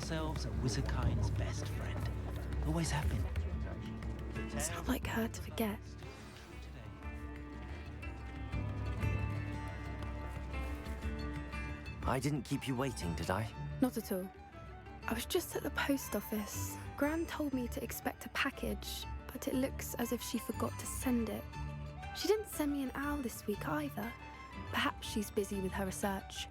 ourselves a wizardkind's best friend. Always have been. It's not like her to forget. I didn't keep you waiting, did I? Not at all. I was just at the post office. Gran told me to expect a package, but it looks as if she forgot to send it. She didn't send me an owl this week either. Perhaps she's busy with her research.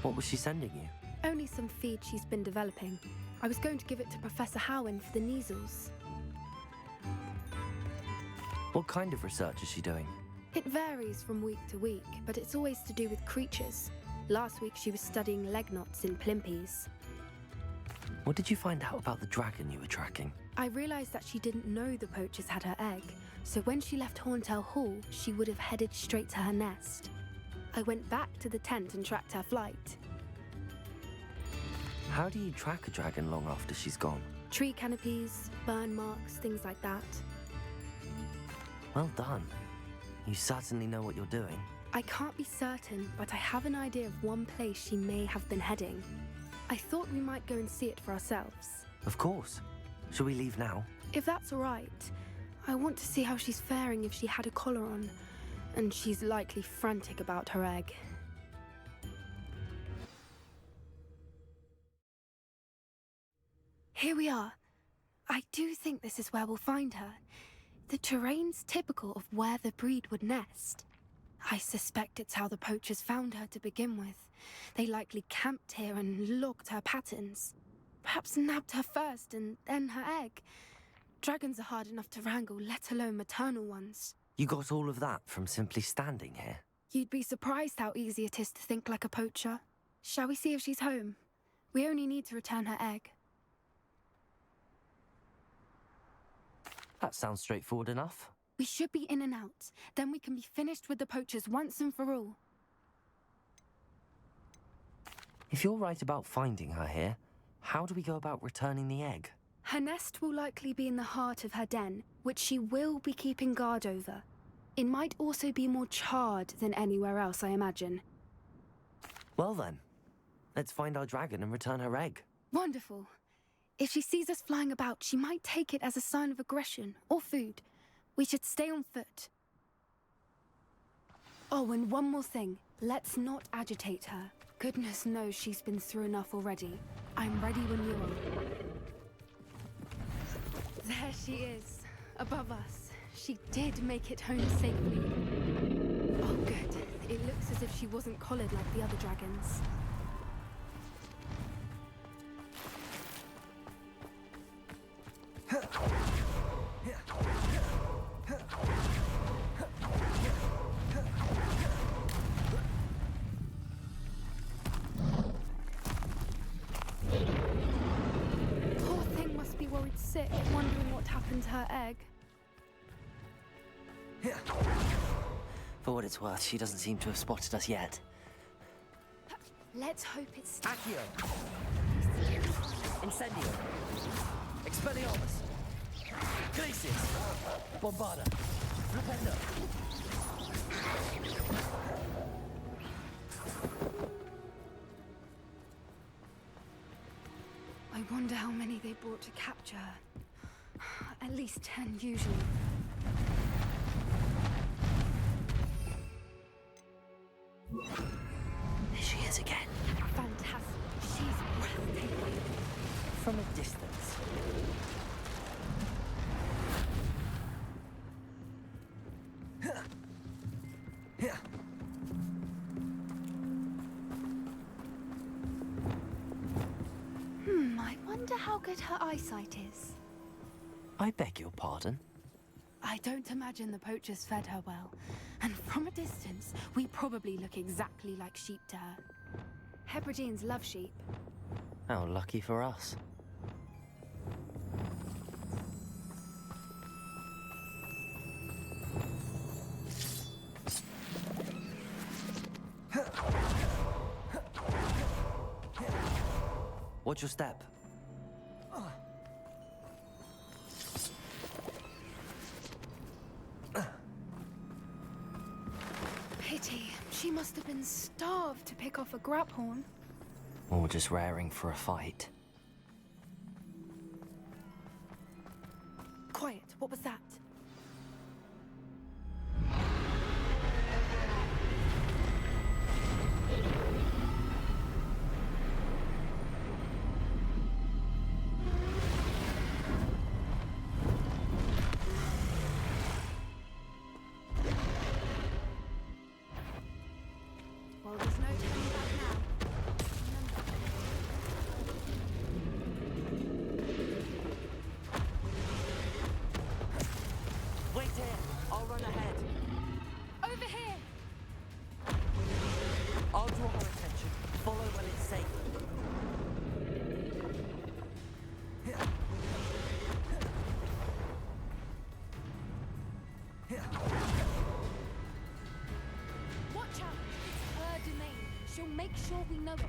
What was she sending you? Only some feed she's been developing. I was going to give it to Professor Howin for the measles. What kind of research is she doing? It varies from week to week, but it's always to do with creatures. Last week she was studying leg knots in plimpies. What did you find out about the dragon you were tracking? I realised that she didn't know the poachers had her egg, so when she left Horntail Hall, she would have headed straight to her nest. I went back to the tent and tracked her flight. How do you track a dragon long after she's gone? Tree canopies, burn marks, things like that. Well done. You certainly know what you're doing. I can't be certain, but I have an idea of one place she may have been heading. I thought we might go and see it for ourselves. Of course. Shall we leave now? If that's all right. I want to see how she's faring if she had a collar on, and she's likely frantic about her egg. Here we are. I do think this is where we'll find her. The terrain's typical of where the breed would nest. I suspect it's how the poachers found her to begin with. They likely camped here and logged her patterns. Perhaps nabbed her first and then her egg. Dragons are hard enough to wrangle, let alone maternal ones. You got all of that from simply standing here? You'd be surprised how easy it is to think like a poacher. Shall we see if she's home? We only need to return her egg. That sounds straightforward enough. We should be in and out. Then we can be finished with the poachers once and for all. If you're right about finding her here, how do we go about returning the egg? Her nest will likely be in the heart of her den, which she will be keeping guard over. It might also be more charred than anywhere else, I imagine. Well then, let's find our dragon and return her egg. Wonderful. If she sees us flying about, she might take it as a sign of aggression or food. We should stay on foot. Oh, and one more thing. Let's not agitate her. Goodness knows she's been through enough already. I'm ready when you are. There she is, above us. She did make it home safely. Oh, good. It looks as if she wasn't collared like the other dragons. Poor thing must be worried sick, wondering what happened to her egg. For what it's worth, she doesn't seem to have spotted us yet. Let's hope it's... Accio! Incendio! Expelliarmus! Glacius! Bombarda! Flipendo! I wonder how many they brought to capture her. At least 10 usually. There she is again. Fantastic. She's breathtaking. From a distance. I wonder how good her eyesight is. I beg your pardon? I don't imagine the poachers fed her well. And from a distance, we probably look exactly like sheep to her. Hebrideans love sheep. How lucky for us. Watch your step. Pity. She must have been starved to pick off a graphorn. Or just raring for a fight. Quiet, what was that? Well, there's no turning back now. Wait here! I'll run ahead. Over here! I'll draw her attention. Follow when it's safe. Watch out! It's her domain. She'll make sure we know it.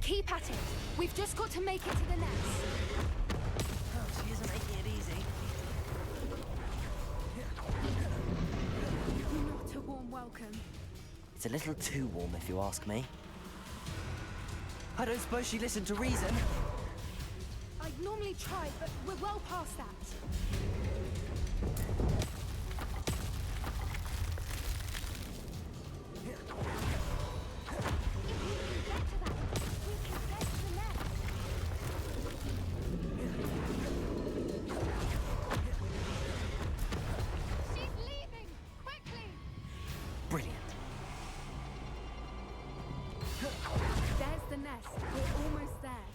Keep at it. We've just got to make it to the nest. Oh, she isn't making it easy. Not a warm welcome. It's a little too warm, if you ask me. I don't suppose she listened to reason. I'd normally try, but we're well past that. Brilliant. There's the nest. We're almost there.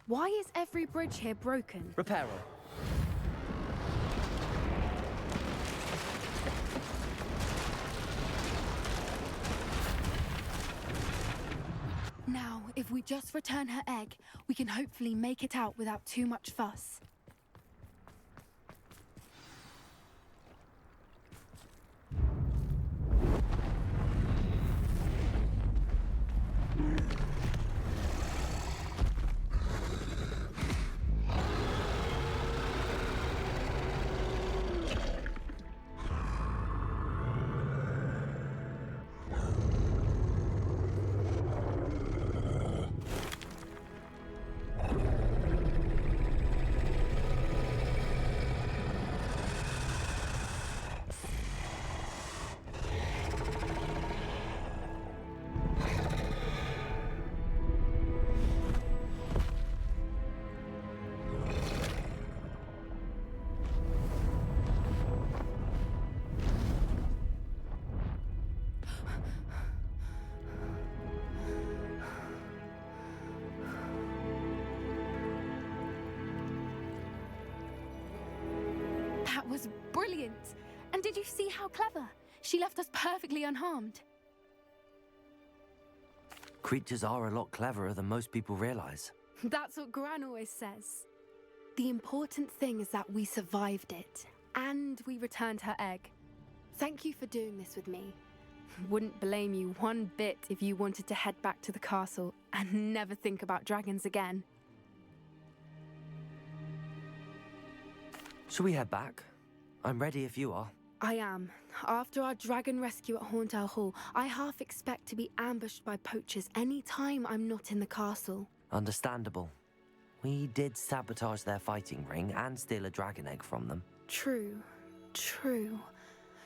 Why is every bridge here broken? Repair her. Now, if we just return her egg, we can hopefully make it out without too much fuss. That was brilliant! And did you see how clever? She left us perfectly unharmed. Creatures are a lot cleverer than most people realize. That's what Gran always says. The important thing is that we survived it, and we returned her egg. Thank you for doing this with me. Wouldn't blame you one bit if you wanted to head back to the castle and never think about dragons again. Shall we head back? I'm ready if you are. I am. After our dragon rescue at Hauntow Hall, I half expect to be ambushed by poachers any time I'm not in the castle. Understandable. We did sabotage their fighting ring and steal a dragon egg from them. True.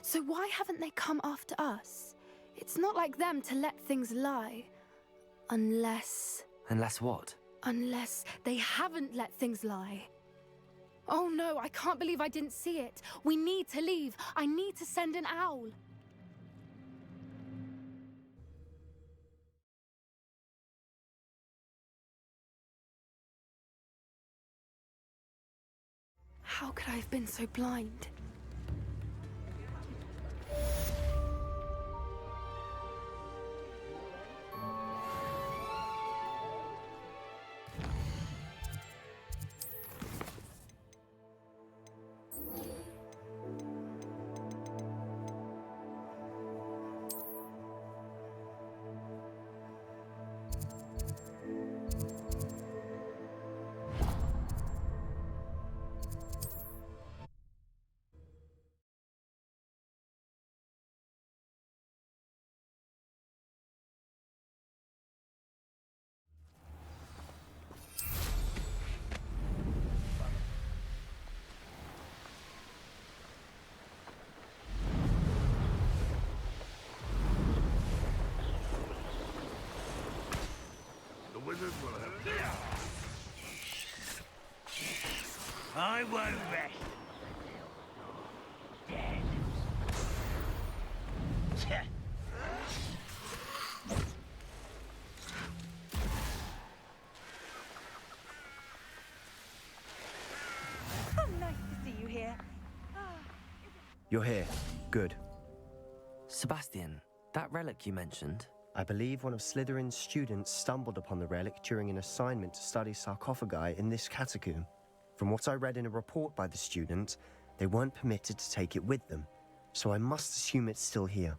So why haven't they come after us? It's not like them to let things lie. Unless what? Unless they haven't let things lie. Oh no, I can't believe I didn't see it. We need to leave. I need to send an owl. How could I have been so blind? I won't rest. Dead. How nice to see you here. You're here. Good. Sebastian, that relic you mentioned, I believe one of Slytherin's students stumbled upon the relic during an assignment to study sarcophagi in this catacomb. From what I read in a report by the student, they weren't permitted to take it with them, so I must assume it's still here.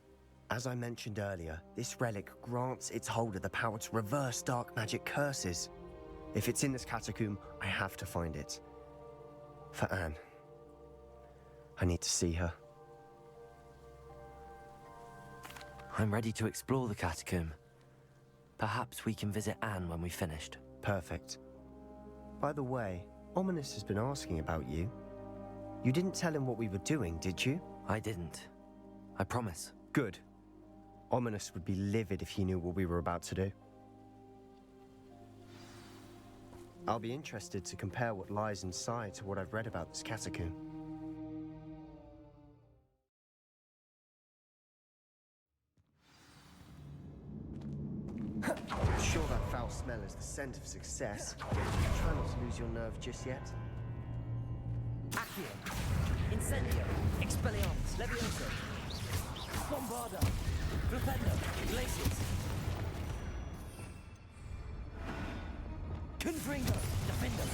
As I mentioned earlier, this relic grants its holder the power to reverse dark magic curses. If it's in this catacomb, I have to find it. For Anne. I need to see her. I'm ready to explore the catacomb. Perhaps we can visit Anne when we've finished. Perfect. By the way, Ominous has been asking about you. You didn't tell him what we were doing, did you? I didn't. I promise. Good. Ominous would be livid if he knew what we were about to do. I'll be interested to compare what lies inside to what I've read about this catacomb. I'm sure that foul smell is the scent of success. Try not to lose your nerve just yet. Accio, Incendio, Expelliarmus, Levioso, Bombarda, Flipendo, Glacius, Confringo, Defender.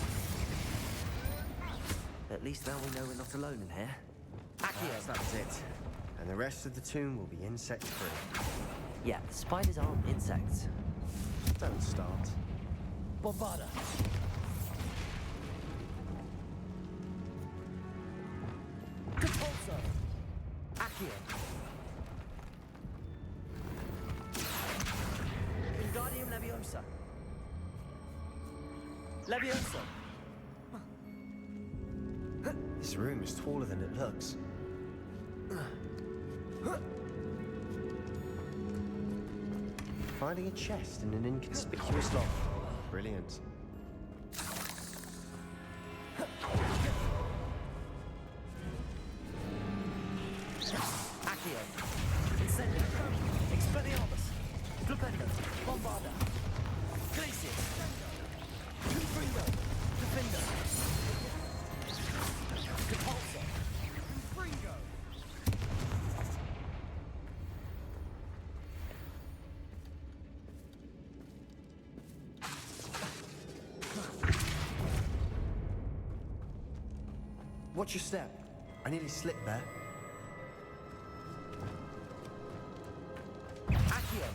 At least now we know we're not alone in here. Yes, that's it. And the rest of the tomb will be insect-free. Yeah, spiders aren't insects. Don't start. Bombarda. Compulso. Accio. Wingardium Leviosa. Levioso. This room is taller than it looks. Finding a chest in an inconspicuous loft. Brilliant. Accio. Incendio. Expelliarmus. Flipendo. Bombarda. Glacius. Confringo. Defender. Compulso. Confringo. Watch your step. I nearly slipped there. Accio.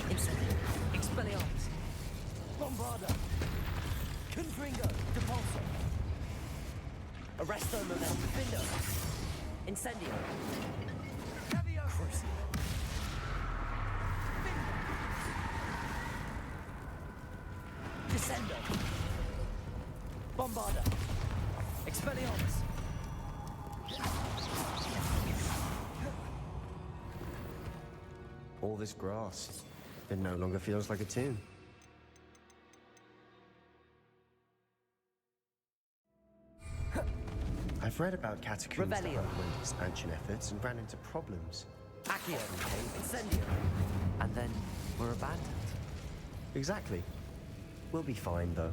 Incendio. Expelliarmus. Bombarda. Confringo. Depulso. Arresto Momentum. Defendo. Incendio. Crucio. Descendo. Bombarda. Expelliarmus. All this grass. It no longer feels like a tomb. I've read about catacombs that Revelio. underwent expansion efforts and ran into problems. Accio. Incendio. And then we're abandoned. Exactly. We'll be fine, though.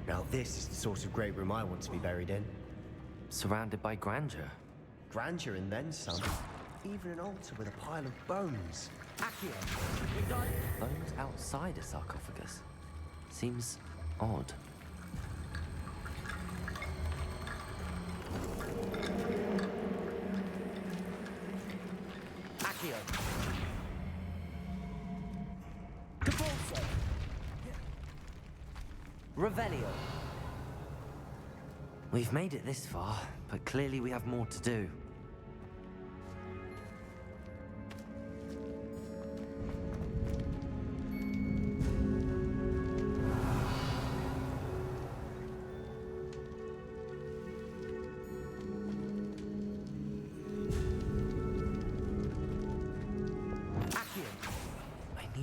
Now this is the sort of great room I want to be buried in. Surrounded by grandeur. Grandeur and then some. Even an altar with a pile of bones. Accio. Wingardium. Bones outside a sarcophagus. Seems odd. Accio. Compulso. Revelio. We've made it this far, but clearly we have more to do.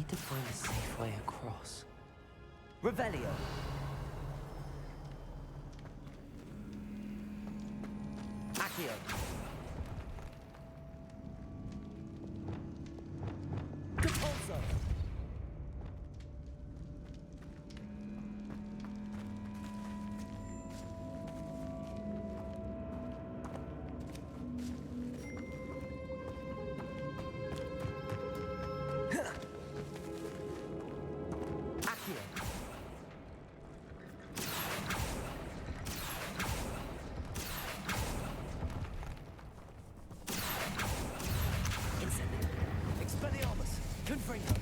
need to find a safe way across. Revelio. Accio. Repulso. Accio. Incendio. Expelliarmus. Confringo.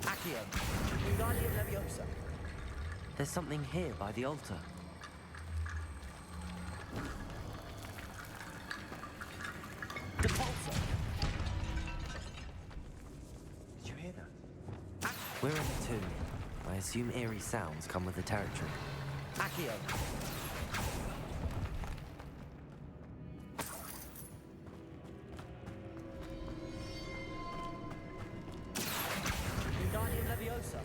Accio. Wingardium Leviosa. There's something here by the altar. Repulso. Did you hear that? We're in a tomb. I assume eerie sounds come with the territory. Accio. Wingardium Leviosa.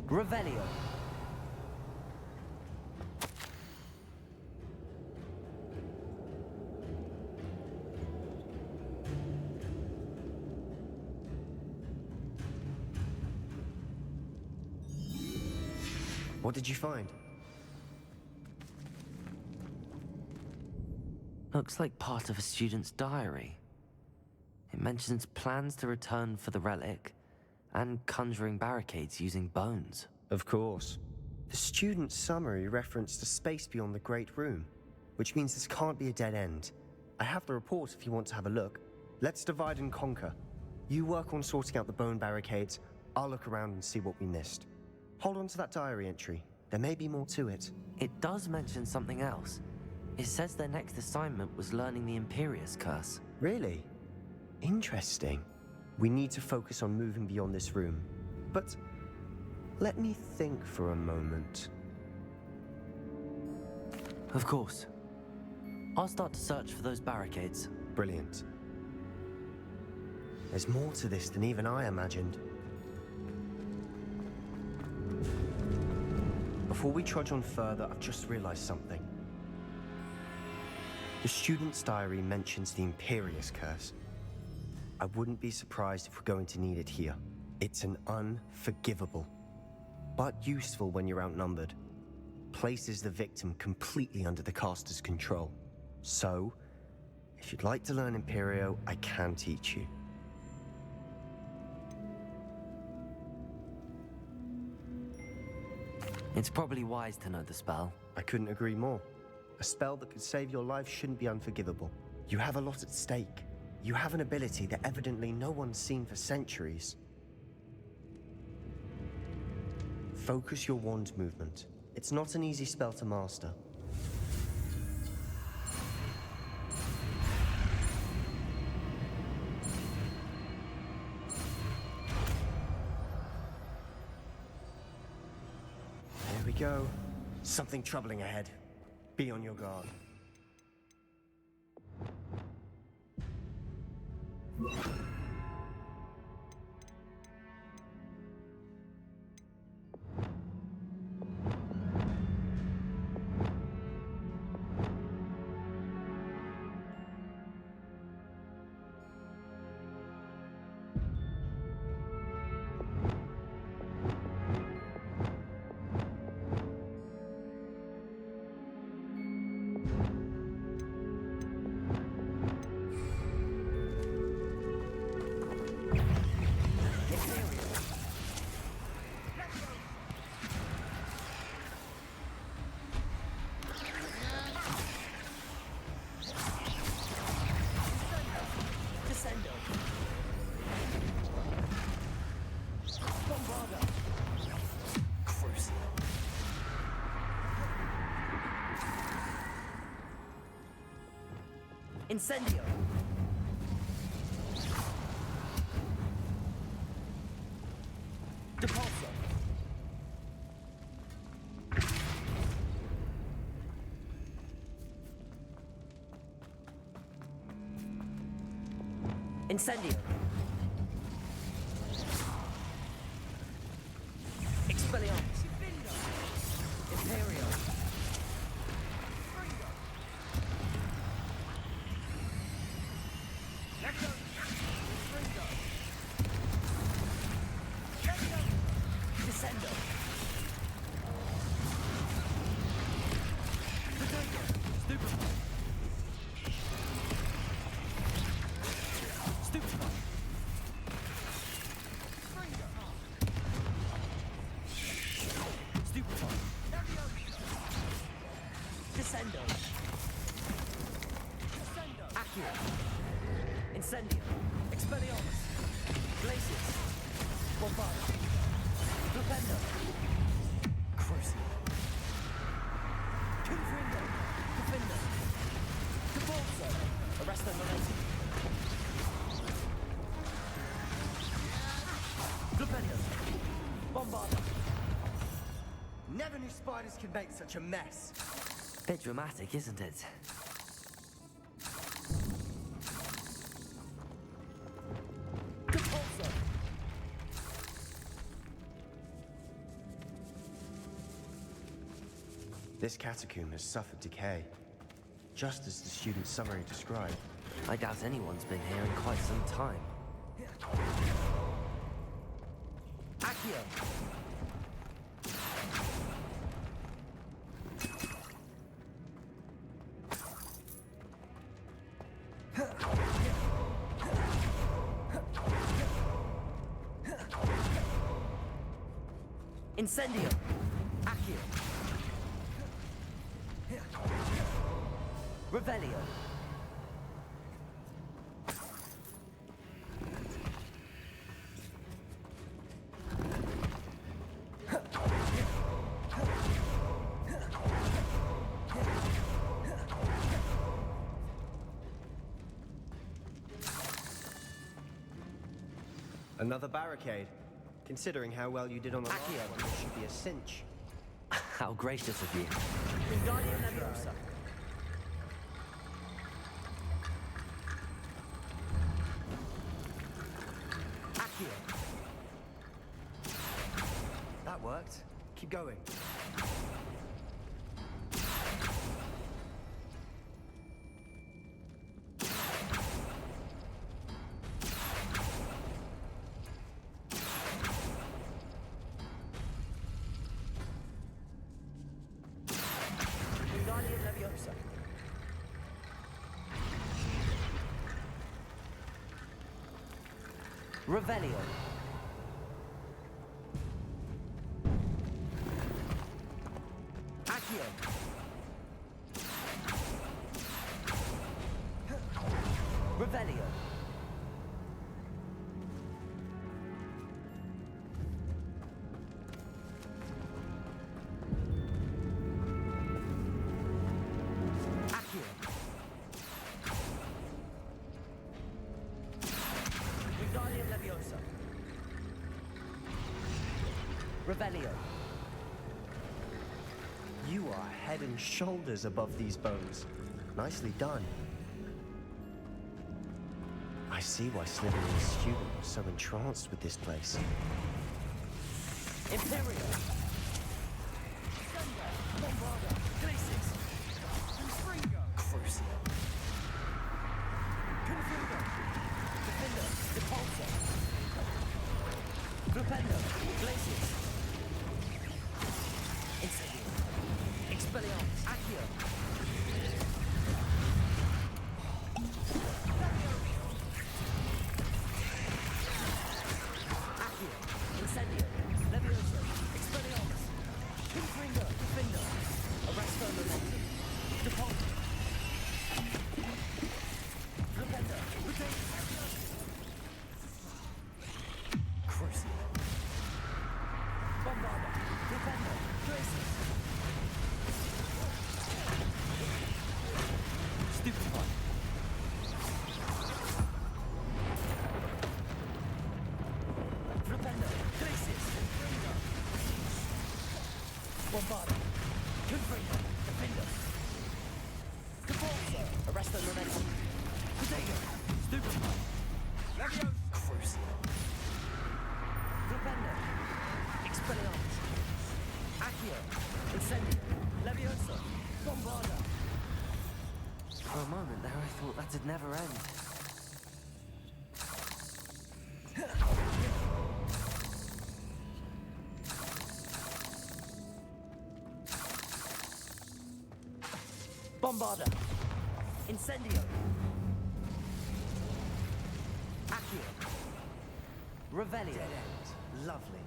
Revelio. What did you find? Looks like part of a student's diary. It mentions plans to return for the relic and conjuring barricades using bones. Of course. The student's summary referenced a space beyond the Great Room, which means this can't be a dead end. I have the report if you want to have a look. Let's divide and conquer. You work on sorting out the bone barricades, I'll look around and see what we missed. Hold on to that diary entry. There may be more to it. It does mention something else. It says their next assignment was learning the Imperius Curse. Really? Interesting. We need to focus on moving beyond this room. But let me think for a moment. Of course. I'll start to search for those barricades. Brilliant. There's more to this than even I imagined. Before we trudge on further, I've just realized something. The student's diary mentions the Imperius Curse. I wouldn't be surprised if we're going to need it here. It's an unforgivable, but useful when you're outnumbered. Places the victim completely under the caster's control. So, if you'd like to learn Imperio, I can teach you. It's probably wise to know the spell. I couldn't agree more. A spell that could save your life shouldn't be unforgivable. You have a lot at stake. You have an ability that evidently no one's seen for centuries. Focus your wand movement. It's not an easy spell to master. There we go. Something troubling ahead. Be on your guard. Incendio! Depulso! Incendio! Expelliarmus! Imperio! Descendo! Stupefy! Stupefy! Stupefy! Descendo! Accio! Incendio! Expelliarmus! Glacius! Bombarda! Flipendo! Crucio! Confringo! Defendo! Depulso! Arresto Milesi! Flipendo! Bombarda! Never knew spiders could make such a mess. Bit dramatic, isn't it? Depulso! This catacomb has suffered decay, just as the student's summary described. I doubt anyone's been here in quite some time. Accio! Incendio! Accio! Revelio! Another barricade. Considering how well you did on the last Accio. one, it should be a cinch. How gracious of you. Wingardium Leviosa! Accio! That worked. Keep going. Wingardium Leviosa! Revelio! Accio! Revelio! Accio! Wingardium Leviosa! Revelio! You are head and shoulders above these bones. Nicely done. I see why Slytherin's student was so entranced with this place. Imperio! Bombarda! Glacis! Crucio! Confringo! Defender! Depulso! Flipendo! Glacius! Incendio! Expelliarmus! Accio! Accio! Incendio! Levioso! Expelliarmus! Confringo! Defender! Bombarda. Confringo. Defender. Caforza. Arresto Memento. Potato. Stupefy. Leviosa. Crucio. Flipendo. Expelliarmus. Accio. Incendio. Leviosa. Bombarda. For a moment there, I thought that'd never end. Bombarda. Incendio. Accio. Revelio. Dead end. Lovely.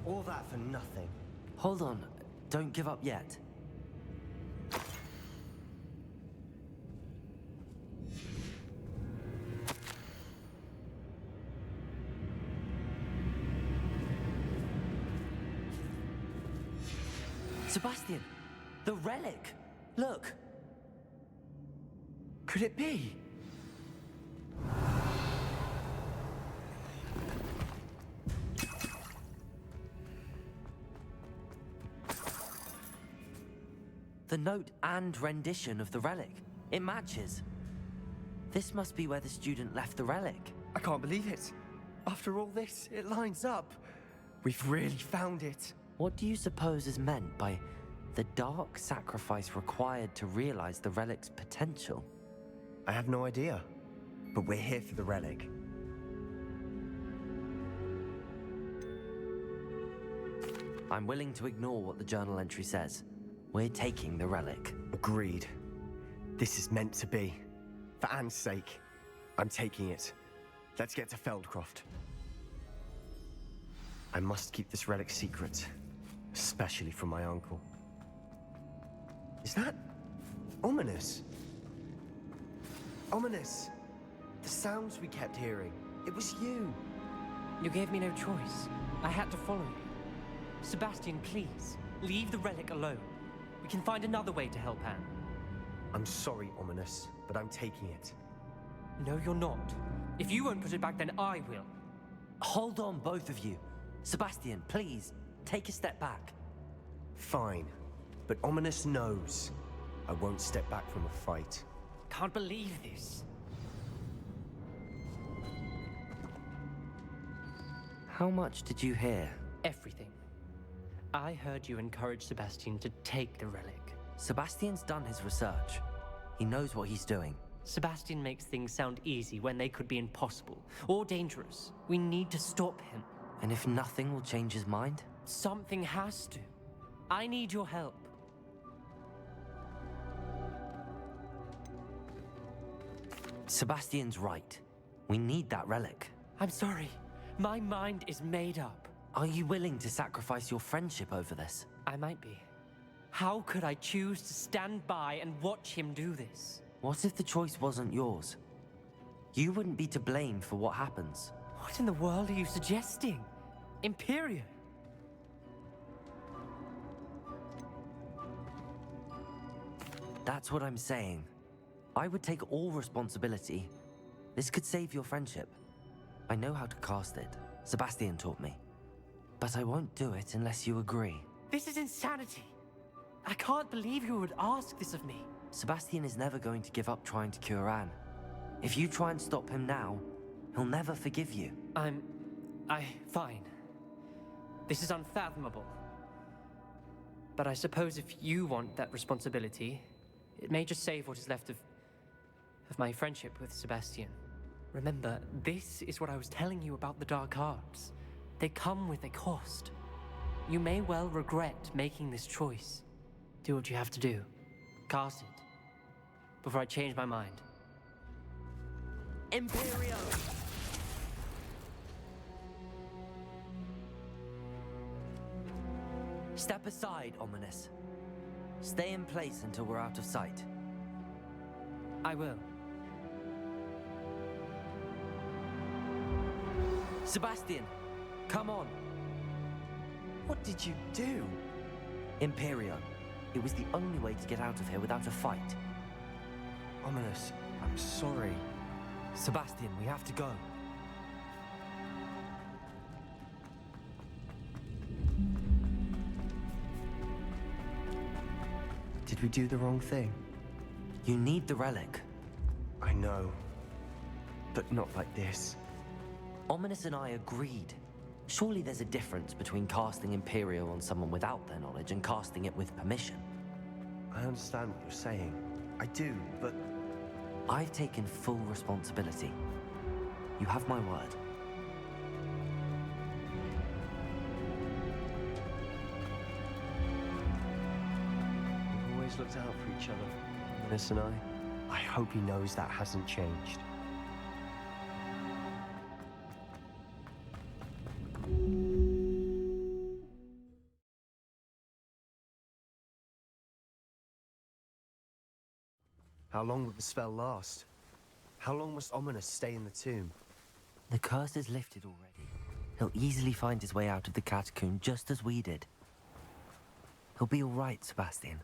All that for nothing. Hold on, don't give up yet. Sebastian, the relic! Look! Could it be? The note and rendition of the relic. It matches. This must be where the student left the relic. I can't believe it. After all this, it lines up. We've really found it. What do you suppose is meant by the dark sacrifice required to realize the relic's potential? I have no idea. But we're here for the relic. I'm willing to ignore what the journal entry says. We're taking the relic. Agreed. This is meant to be. For Anne's sake, I'm taking it. Let's get to Feldcroft. I must keep this relic secret, especially from my uncle. Is that ominous? Ominous! The sounds we kept hearing. It was you. You gave me no choice. I had to follow you. Sebastian, please, leave the relic alone. We can find another way to help Anne. I'm sorry, Ominous, but I'm taking it. No, you're not. If you won't put it back, then I will. Hold on, both of you. Sebastian, please, take a step back. Fine, but Ominous knows I won't step back from a fight. Can't believe this. How much did you hear? Everything. I heard you encourage Sebastian to take the relic. Sebastian's done his research. He knows what he's doing. Sebastian makes things sound easy when they could be impossible or dangerous. We need to stop him. And if nothing will change his mind? Something has to. I need your help. Sebastian's right. We need that relic. I'm sorry. My mind is made up. Are you willing to sacrifice your friendship over this? I might be. How could I choose to stand by and watch him do this? What if the choice wasn't yours? You wouldn't be to blame for what happens. What in the world are you suggesting? Imperium? That's what I'm saying. I would take all responsibility. This could save your friendship. I know how to cast it. Sebastian taught me. But I won't do it unless you agree. This is insanity. I can't believe you would ask this of me. Sebastian is never going to give up trying to cure Anne. If you try and stop him now, he'll never forgive you. Fine. This is unfathomable. But I suppose if you want that responsibility, it may just save what is left of my friendship with Sebastian. Remember, this is what I was telling you about the dark arts. They come with a cost. You may well regret making this choice. Do what you have to do. Cast it. Before I change my mind. Imperio! Step aside, Ominous. Stay in place until we're out of sight. I will. Sebastian, come on. What did you do? Imperio. It was the only way to get out of here without a fight. Ominous, I'm sorry. Sebastian, we have to go. Did we do the wrong thing? You need the relic. I know. But not like this. Ominous and I agreed. Surely there's a difference between casting Imperial on someone without their knowledge and casting it with permission. I understand what you're saying. I do, but... I've taken full responsibility. You have my word. We've always looked out for each other, Ominous and I. I hope he knows that hasn't changed. How long will the spell last? How long must Ominous stay in the tomb? The curse is lifted already. He'll easily find his way out of the catacomb just as we did. He'll be all right, Sebastian.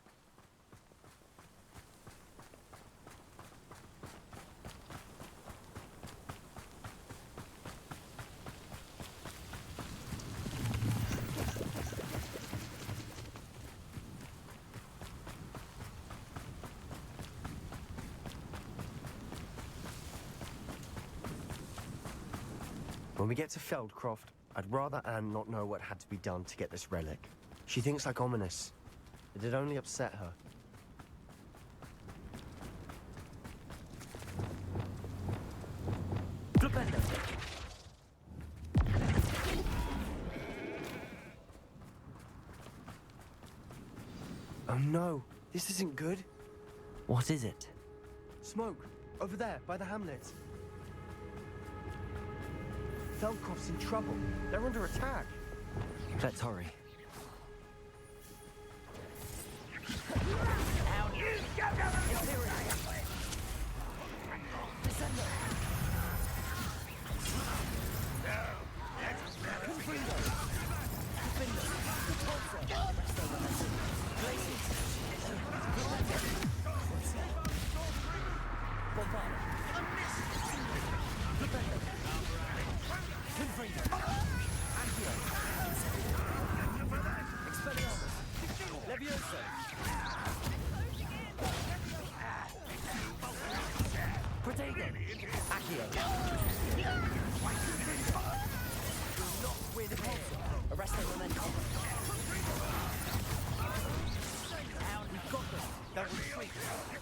When we get to Feldcroft, I'd rather Anne not know what had to be done to get this relic. She thinks like Ominous. It'd only upset her. Oh no, this isn't good. What is it? Smoke, over there, by the hamlet. Feldcroft's in trouble. They're under attack. Let's hurry.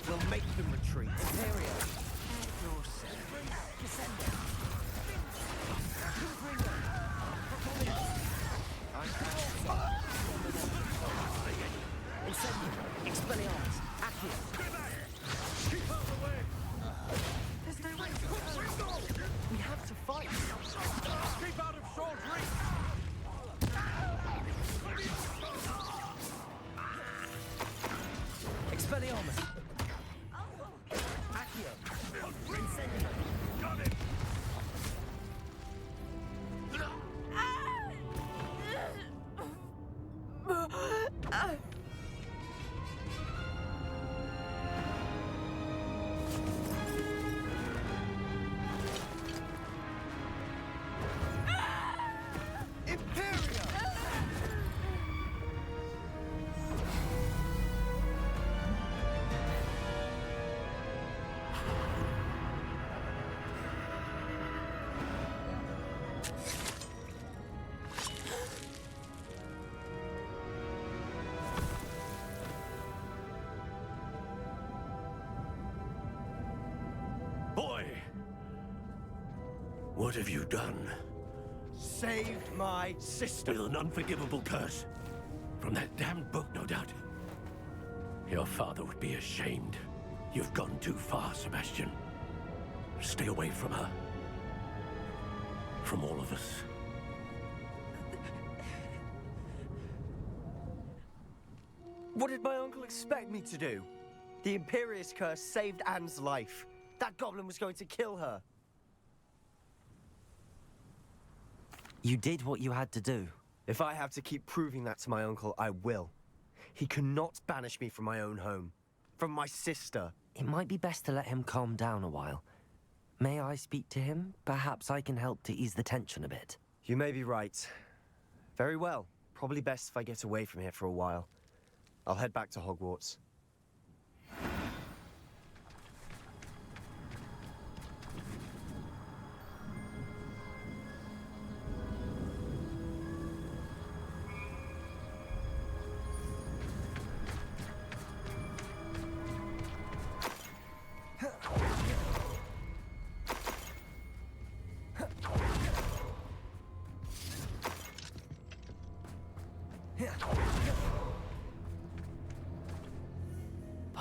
We'll make them retreat. We have to fight. Keep out of short reach. Expelliarmus! Boy! What have you done? Saved my sister. With an unforgivable curse. From that damned book, no doubt. Your father would be ashamed. You've gone too far, Sebastian. Stay away from her. From all of us. What did my uncle expect me to do? The Imperius curse saved Anne's life. That goblin was going to kill her. You did what you had to do. If I have to keep proving that to my uncle, I will. He cannot banish me from my own home. From my sister. It might be best to let him calm down a while. May I speak to him? Perhaps I can help to ease the tension a bit. You may be right. Very well. Probably best if I get away from here for a while. I'll head back to Hogwarts.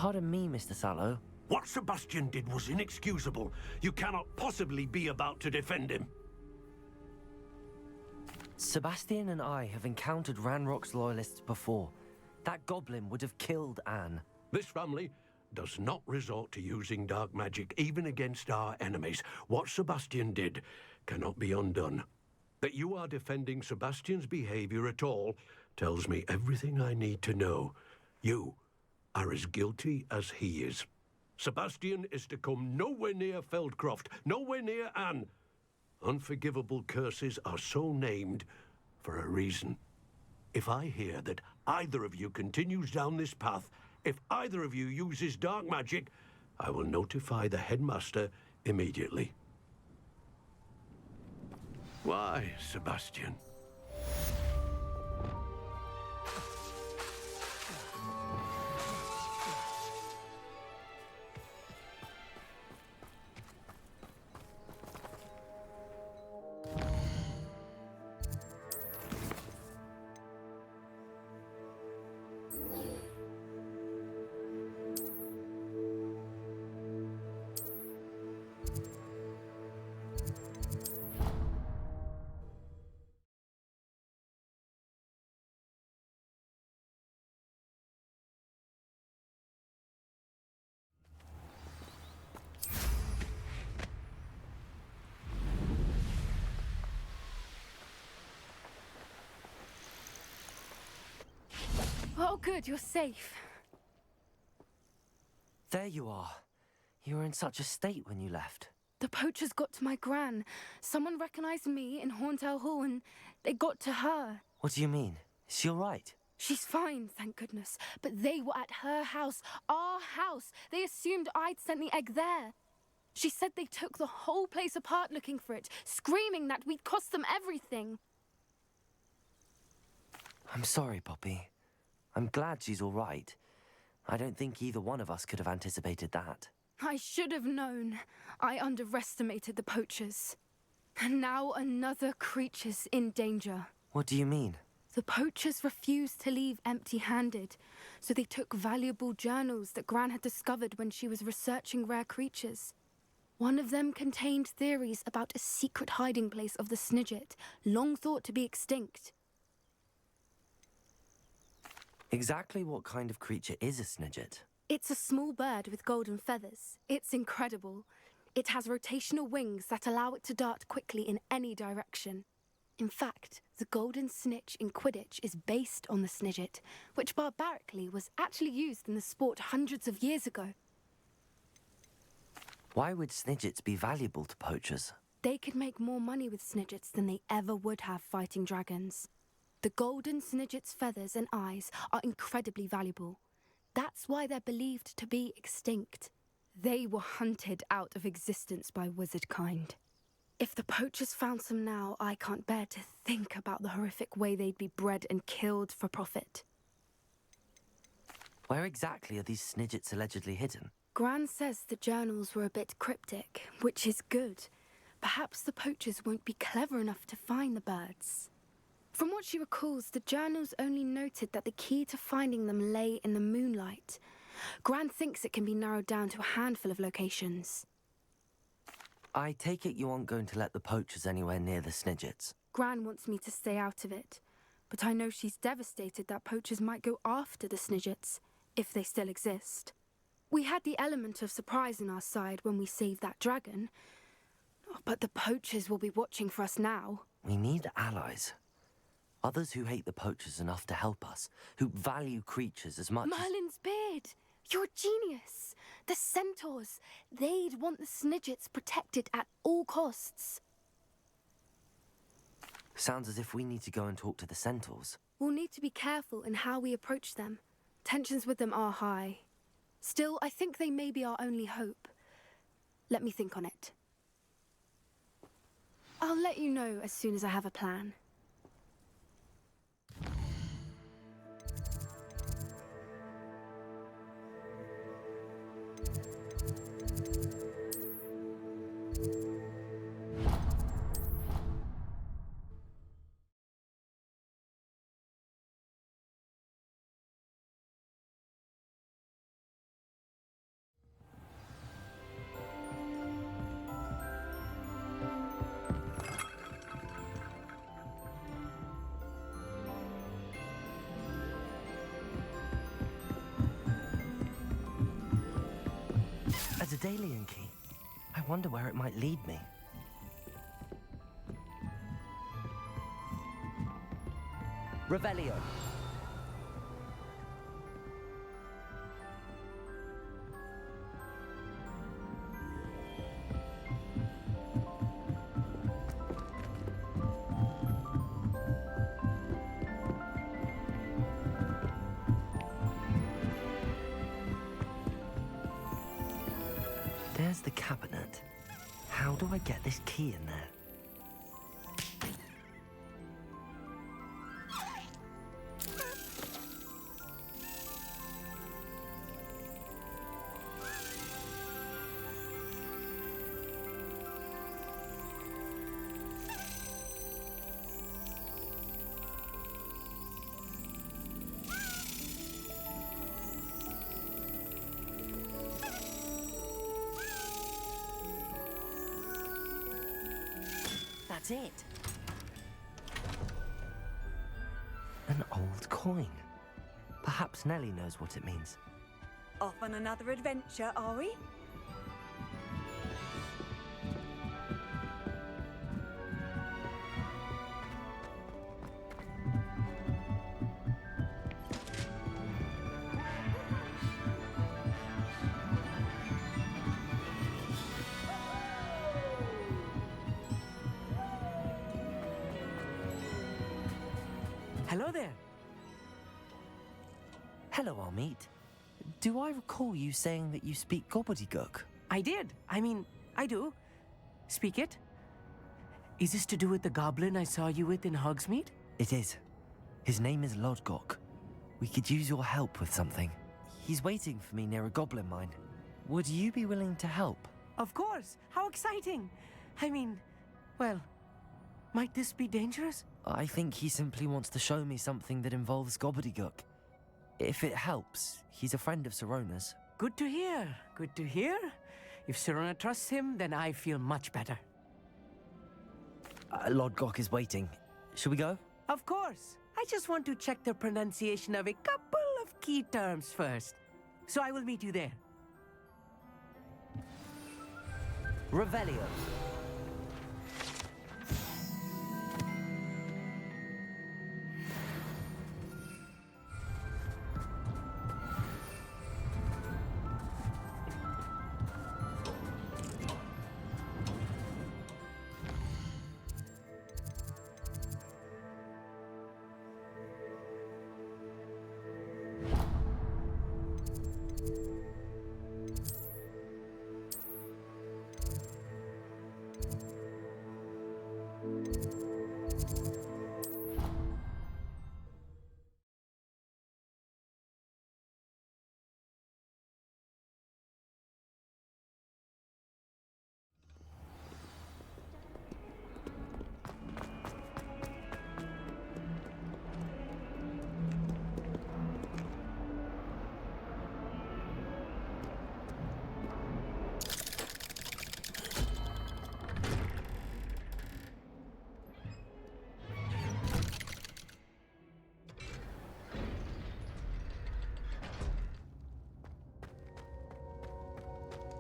Pardon me, Mr. Sallow. What Sebastian did was inexcusable. You cannot possibly be about to defend him. Sebastian and I have encountered Ranrock's loyalists before. That goblin would have killed Anne. This family does not resort to using dark magic even against our enemies. What Sebastian did cannot be undone. That you are defending Sebastian's behavior at all tells me everything I need to know. You are as guilty as he is. Sebastian is to come nowhere near Feldcroft, nowhere near Anne. Unforgivable curses are so named for a reason. If I hear that either of you continues down this path, if either of you uses dark magic, I will notify the headmaster immediately. Why, Sebastian? Oh, good, you're safe. There you are. You were in such a state when you left. The poachers got to my gran. Someone recognized me in Horntail Hall and they got to her. What do you mean? Is she all right? She's fine, thank goodness. But they were at her house, our house. They assumed I'd sent the egg there. She said they took the whole place apart looking for it, screaming that we'd cost them everything. I'm sorry, Poppy. I'm glad she's all right. I don't think either one of us could have anticipated that. I should have known. I underestimated the poachers. And now another creature's in danger. What do you mean? The poachers refused to leave empty-handed, so they took valuable journals that Gran had discovered when she was researching rare creatures. One of them contained theories about a secret hiding place of the Snidget, long thought to be extinct. Exactly what kind of creature is a Snidget? It's a small bird with golden feathers. It's incredible. It has rotational wings that allow it to dart quickly in any direction. In fact, the golden snitch in Quidditch is based on the Snidget, which barbarically was actually used in the sport hundreds of years ago. Why would Snidgets be valuable to poachers? They could make more money with Snidgets than they ever would have fighting dragons. The golden Snidget's feathers and eyes are incredibly valuable. That's why they're believed to be extinct. They were hunted out of existence by wizard kind. If the poachers found some now, I can't bear to think about the horrific way they'd be bred and killed for profit. Where exactly are these Snidgets allegedly hidden? Gran says the journals were a bit cryptic, which is good. Perhaps the poachers won't be clever enough to find the birds. From what she recalls, the journals only noted that the key to finding them lay in the moonlight. Gran thinks it can be narrowed down to a handful of locations. I take it you aren't going to let the poachers anywhere near the Snidgets. Gran wants me to stay out of it, but I know she's devastated that poachers might go after the Snidgets, if they still exist. We had the element of surprise on our side when we saved that dragon, but the poachers will be watching for us now. We need allies. Others who hate the poachers enough to help us, who value creatures as much as... Merlin's beard! You're a genius! The centaurs! They'd want the Snidgets protected at all costs. Sounds as if we need to go and talk to the centaurs. We'll need to be careful in how we approach them. Tensions with them are high. Still, I think they may be our only hope. Let me think on it. I'll let you know as soon as I have a plan. a Dalian key. I wonder where it might lead me. Revelio. There's the cabinet. How do I get this key in there? That's it. An old coin. Perhaps Nellie knows what it means. Off on another adventure, are we? Hello there. Hello, Armeet. Do I recall you saying that you speak gobbledygook? I did. I do. Speak it. Is this to do with the goblin I saw you with in Hogsmeade? It is. His name is Lodgok. We could use your help with something. He's waiting for me near a goblin mine. Would you be willing to help? Of course. How exciting. Well, might this be dangerous? I think he simply wants to show me something that involves gobbledygook. If it helps, he's a friend of Sirona's. Good to hear. Good to hear. If Sirona trusts him, then I feel much better. Lodgok is waiting. Shall we go? Of course. I just want to check the pronunciation of a couple of key terms first. So I will meet you there. Revelio.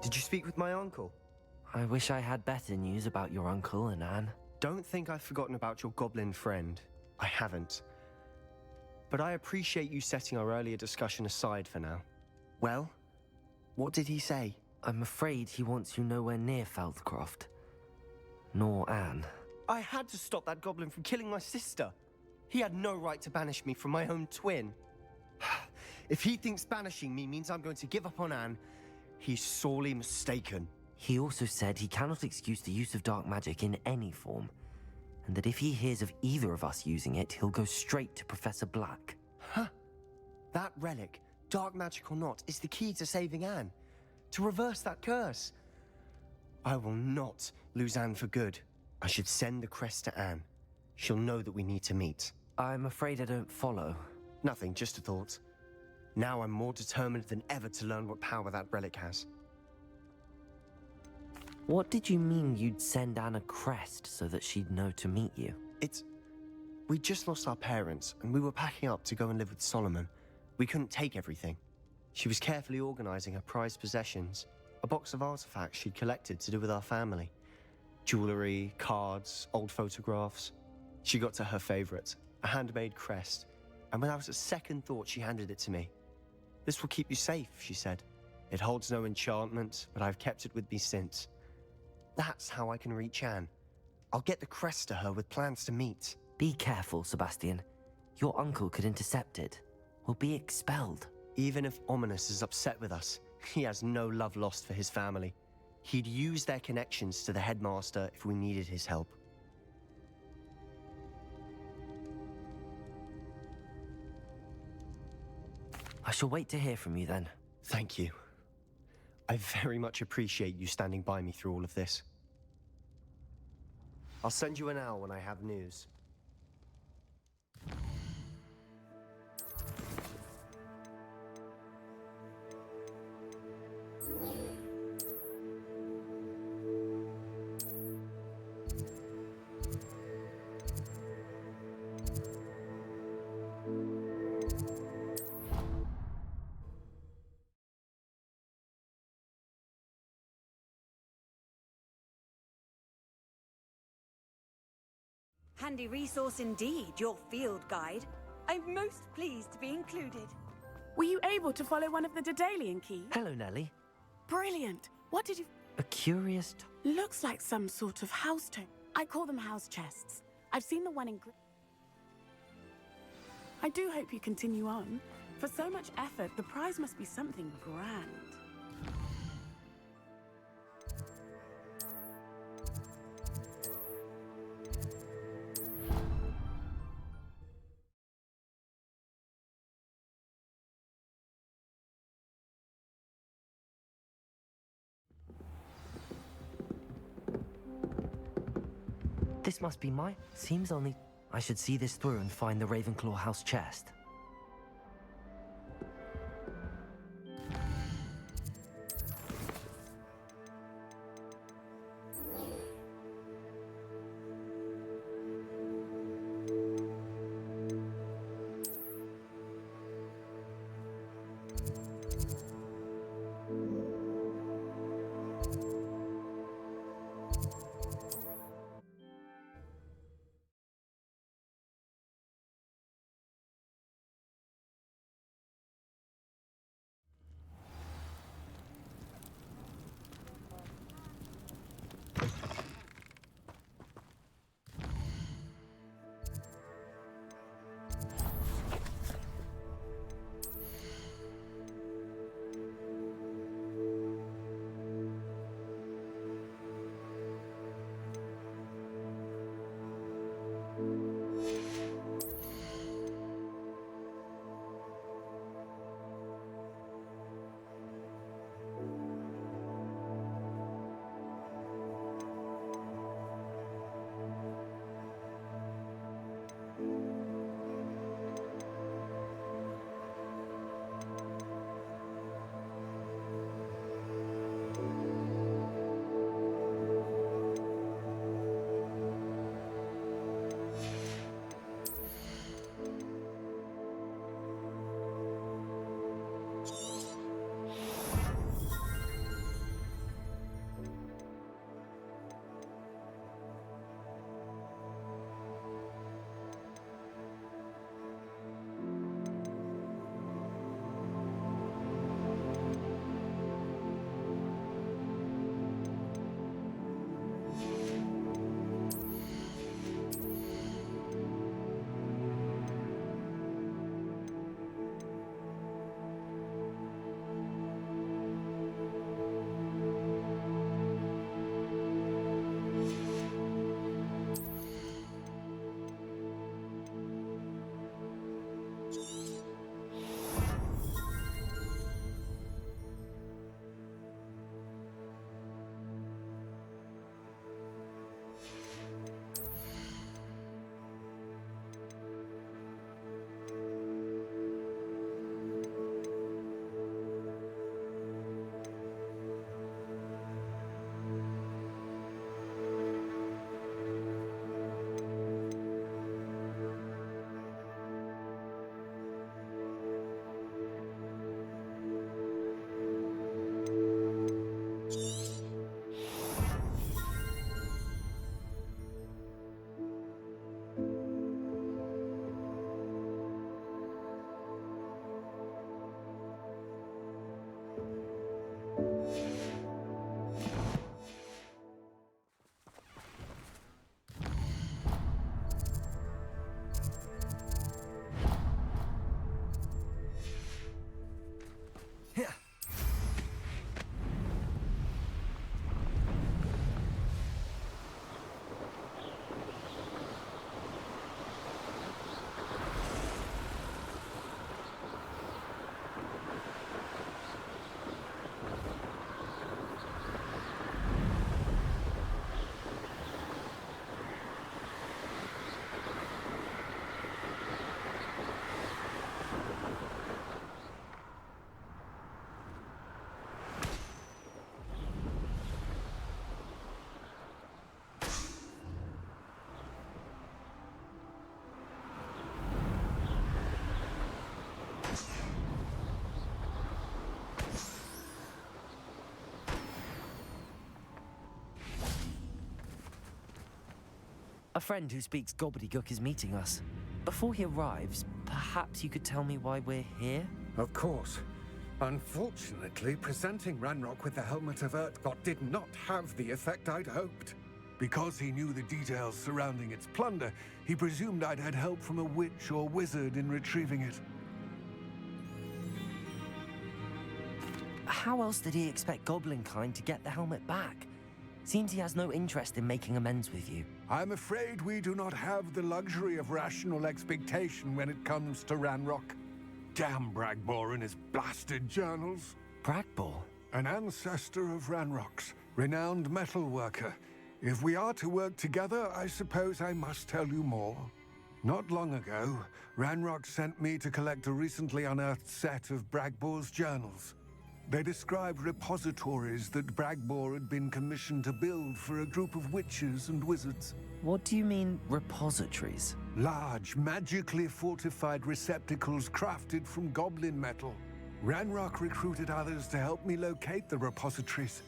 Did you speak with my uncle? I wish I had better news about your uncle and Anne. Don't think I've forgotten about your goblin friend. I haven't. But I appreciate you setting our earlier discussion aside for now. Well, what did he say? I'm afraid he wants you nowhere near Feldcroft. Nor Anne. I had to stop that goblin from killing my sister. He had no right to banish me from my own twin. If he thinks banishing me means I'm going to give up on Anne, he's sorely mistaken. He also said he cannot excuse the use of dark magic in any form, and that if he hears of either of us using it, he'll go straight to Professor Black. Huh? That relic, dark magic or not, is the key to saving Anne. To reverse that curse. I will not lose Anne for good. I should send the crest to Anne. She'll know that we need to meet. I'm afraid I don't follow. Nothing, just a thought. Now I'm more determined than ever to learn what power that relic has. What did you mean you'd send Anne a crest so that she'd know to meet you? We just lost our parents, and we were packing up to go and live with Solomon. We couldn't take everything. She was carefully organizing her prized possessions. a box of artifacts she'd collected to do with our family. Jewelry, cards, old photographs. She got to her favorite, a handmade crest, and without a second thought she handed it to me. "This will keep you safe," she said. "It holds no enchantment, but I've kept it with me since. That's how I can reach Anne. I'll get the crest to her with plans to meet." Be careful, Sebastian. Your uncle could intercept it. We'll be expelled. Even if Ominous is upset with us, he has no love lost for his family. He'd use their connections to the headmaster if we needed his help. I shall wait to hear from you then. Thank you. I very much appreciate you standing by me through all of this. I'll send you an owl when I have news. Handy resource indeed, your field guide. I'm most pleased to be included. Were you able to follow one of the Daedalian keys? Hello, Nellie. Brilliant. What did you... A curious... Looks like some sort of house tome. I call them house chests. I've seen the one in... I do hope you continue on. For so much effort, the prize must be something grand. This must be my... Seems only... I should see this through and find the Ravenclaw house chest. friend who speaks gobbledygook is meeting us. Before he arrives, perhaps you could tell me why we're here? Of course. Unfortunately, presenting Ranrock with the Helmet of Urtkot did not have the effect I'd hoped. Because he knew the details surrounding its plunder, he presumed I'd had help from a witch or wizard in retrieving it. How else did he expect Goblinkind to get the helmet back? Seems he has no interest in making amends with you. I'm afraid we do not have the luxury of rational expectation when it comes to Ranrock. Damn Bragbor and his blasted journals. Bragbor? An ancestor of Ranrock's, renowned metalworker. If we are to work together, I suppose I must tell you more. Not long ago, Ranrock sent me to collect a recently unearthed set of Bragbor's journals. They described repositories that Bragbor had been commissioned to build for a group of witches and wizards. What do you mean, repositories? Large, magically fortified receptacles crafted from goblin metal. Ranrock recruited others to help me locate the repositories.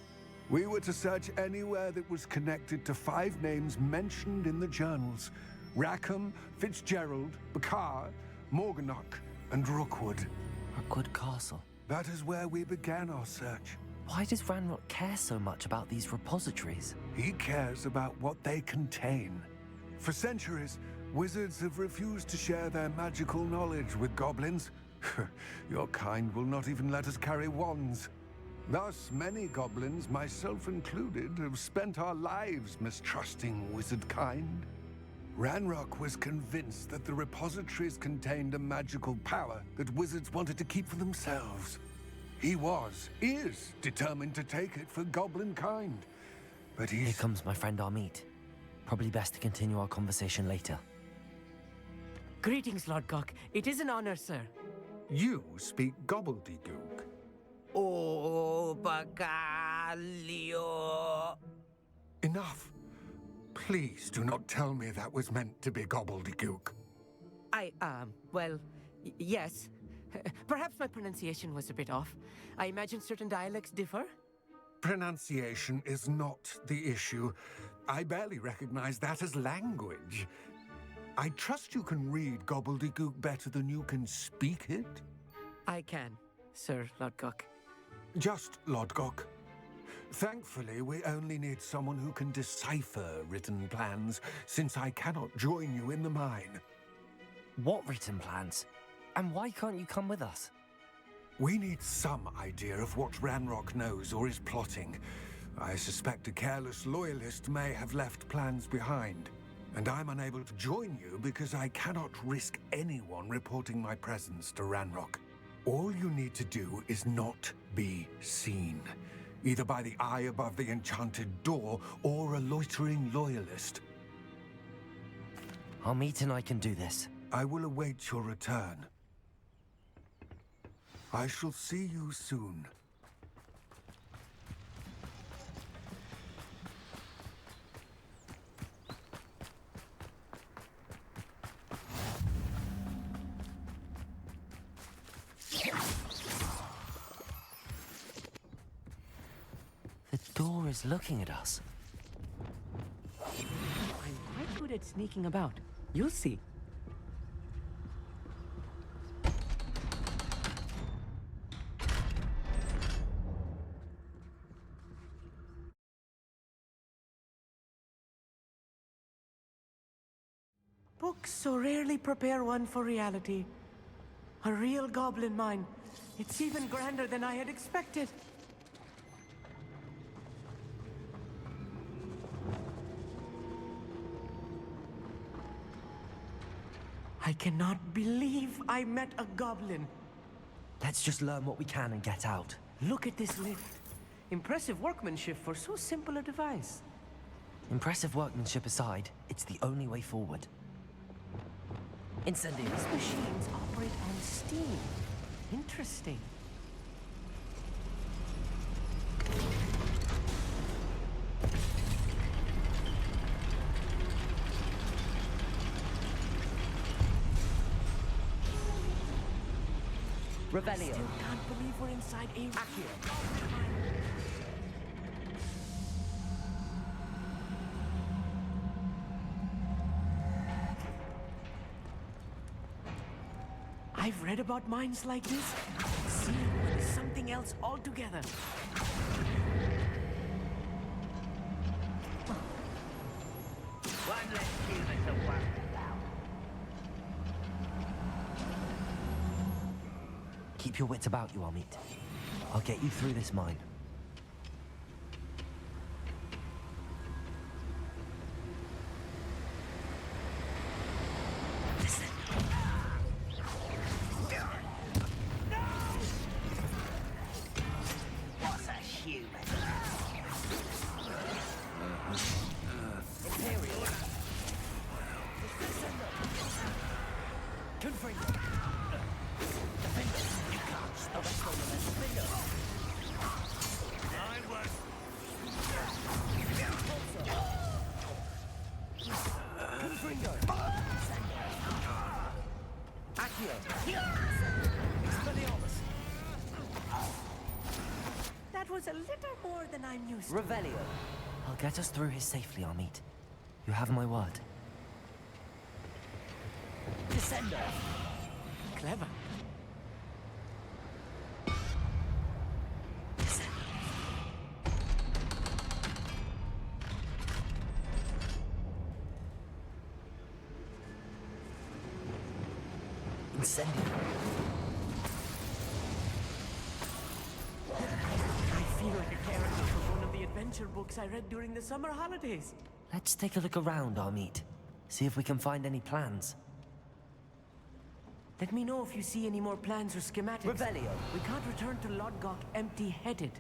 We were to search anywhere that was connected to 5 names mentioned in the journals: Rackham, Fitzgerald, Bakar, Morganach, and Rookwood. Rookwood Castle. That is where we began our search. Why does Ranrock care so much about these repositories? He cares about what they contain. For centuries, wizards have refused to share their magical knowledge with goblins. Your kind will not even let us carry wands. Thus, many goblins, myself included, have spent our lives mistrusting wizard kind. Ranrock was convinced that the repositories contained a magical power that wizards wanted to keep for themselves. He is determined to take it for goblin kind. But Here comes my friend Amit. Probably best to continue our conversation later. Greetings, Lord Cock. It is an honor, sir. You speak gobbledygook. Oh, Bacalio. Enough. Please do not tell me that was meant to be gobbledygook. Yes. Perhaps my pronunciation was a bit off. I imagine certain dialects differ. Pronunciation is not the issue. I barely recognize that as language. I trust you can read gobbledygook better than you can speak it? I can, Sir Lodgok. Just Lodgok. Thankfully, we only need someone who can decipher written plans, since I cannot join you in the mine. What written plans? And why can't you come with us? We need some idea of what Ranrock knows or is plotting. I suspect a careless loyalist may have left plans behind. And I'm unable to join you because I cannot risk anyone reporting my presence to Ranrock. All you need to do is not be seen, either by the eye above the enchanted door or a loitering loyalist. Amit and I can do this. I will await your return. I shall see you soon. The door is looking at us. I'm quite good at sneaking about. You'll see. Books so rarely prepare one for reality. A real goblin mine. It's even grander than I had expected. I cannot believe I met a goblin. Let's just learn what we can and get out. Look at this lift. Impressive workmanship for so simple a device. Impressive workmanship aside, it's the only way forward. Incendio. These machines operate on steam. Interesting. Revelio. Still can't believe we're inside a I've read about mines like this. Seeing one is something else altogether. One less human to worry about. Keep your wits about you, Amit. I'll get you through this mine. What's a human? That was a little more than I'm used to. Revelio. I'll get us through here safely, Amit. You have my word. Descender. Clever. Incendio. I feel like a character from one of the adventure books I read during the summer holidays. Let's take a look around, Amit. See if we can find any plans. Let me know if you see any more plans or schematics. Revelio. We can't return to Lodgok empty-headed.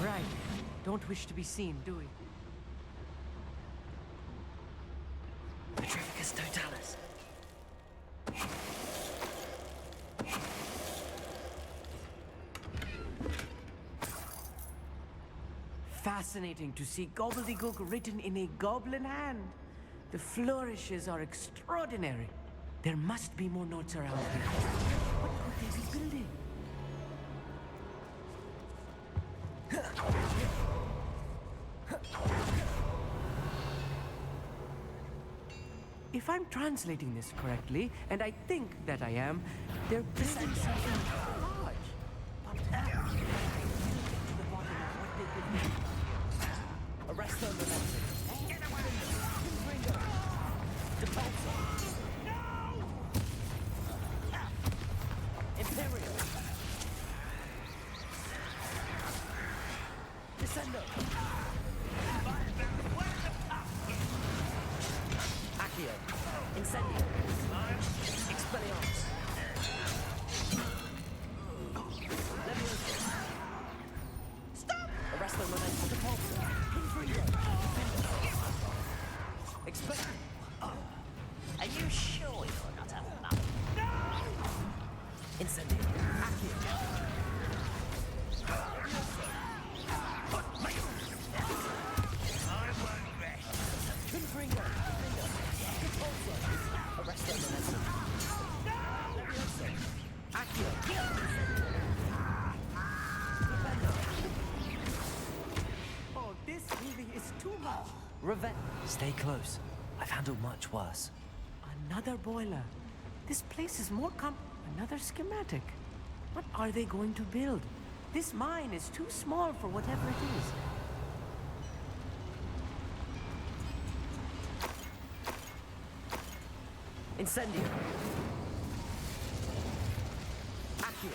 Right. Don't wish to be seen, do we? Petrificus totalis. Fascinating to see gobbledygook written in a goblin hand. The flourishes are extraordinary. There must be more notes around here. What could they be building? If I'm translating this correctly, and I think that I am, they're building something large. But I can't get to the bottom of what they could be. Arrest them, momentum. Get away! Ringo! Depulso! No! Imperial! Descendo! Accio! Incendio! Expelliarmus! Leviosa! Stop! Arresto momentum. Depulso! Ringo! Expel... Are you sure you're not a mum? Incendio! Accio! Confringo! Arresto momentum. Leviosa! Accio! Oh, this really is too much. Revenge. Stay close. I've handled much worse. Another boiler. This place is more Another schematic. What are they going to build? This mine is too small for whatever it is. Incendio. Accio.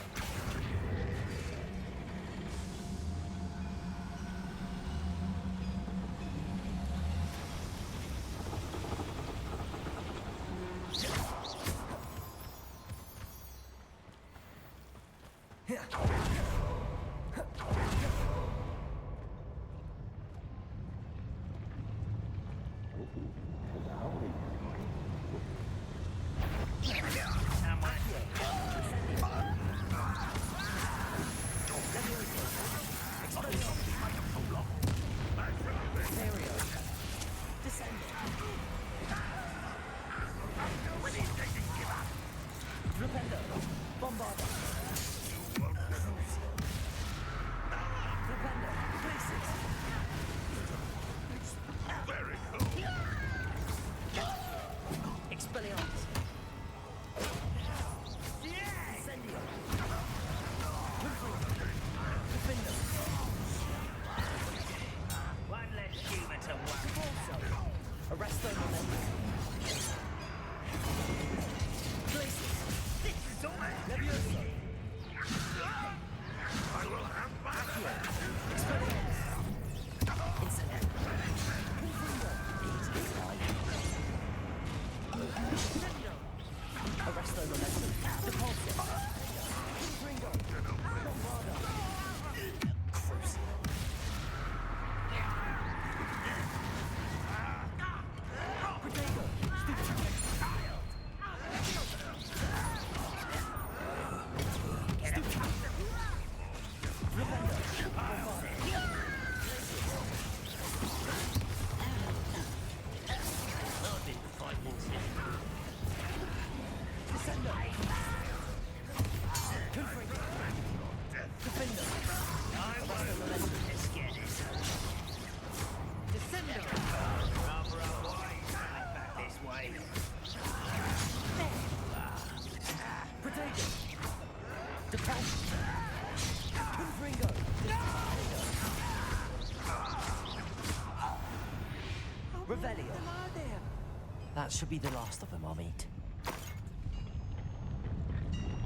That should be the last of them, Amit.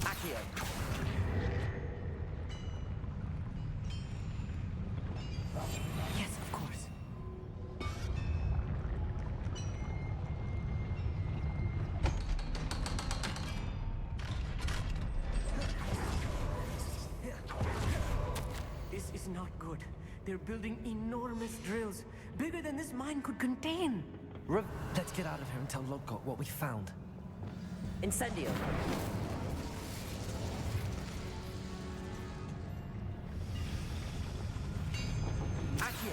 Accio! Yes, of course. This is not good. They're building enormous drills, bigger than this mine could contain. Let's get out of here and tell Lodgok what we found. Incendio. Accio!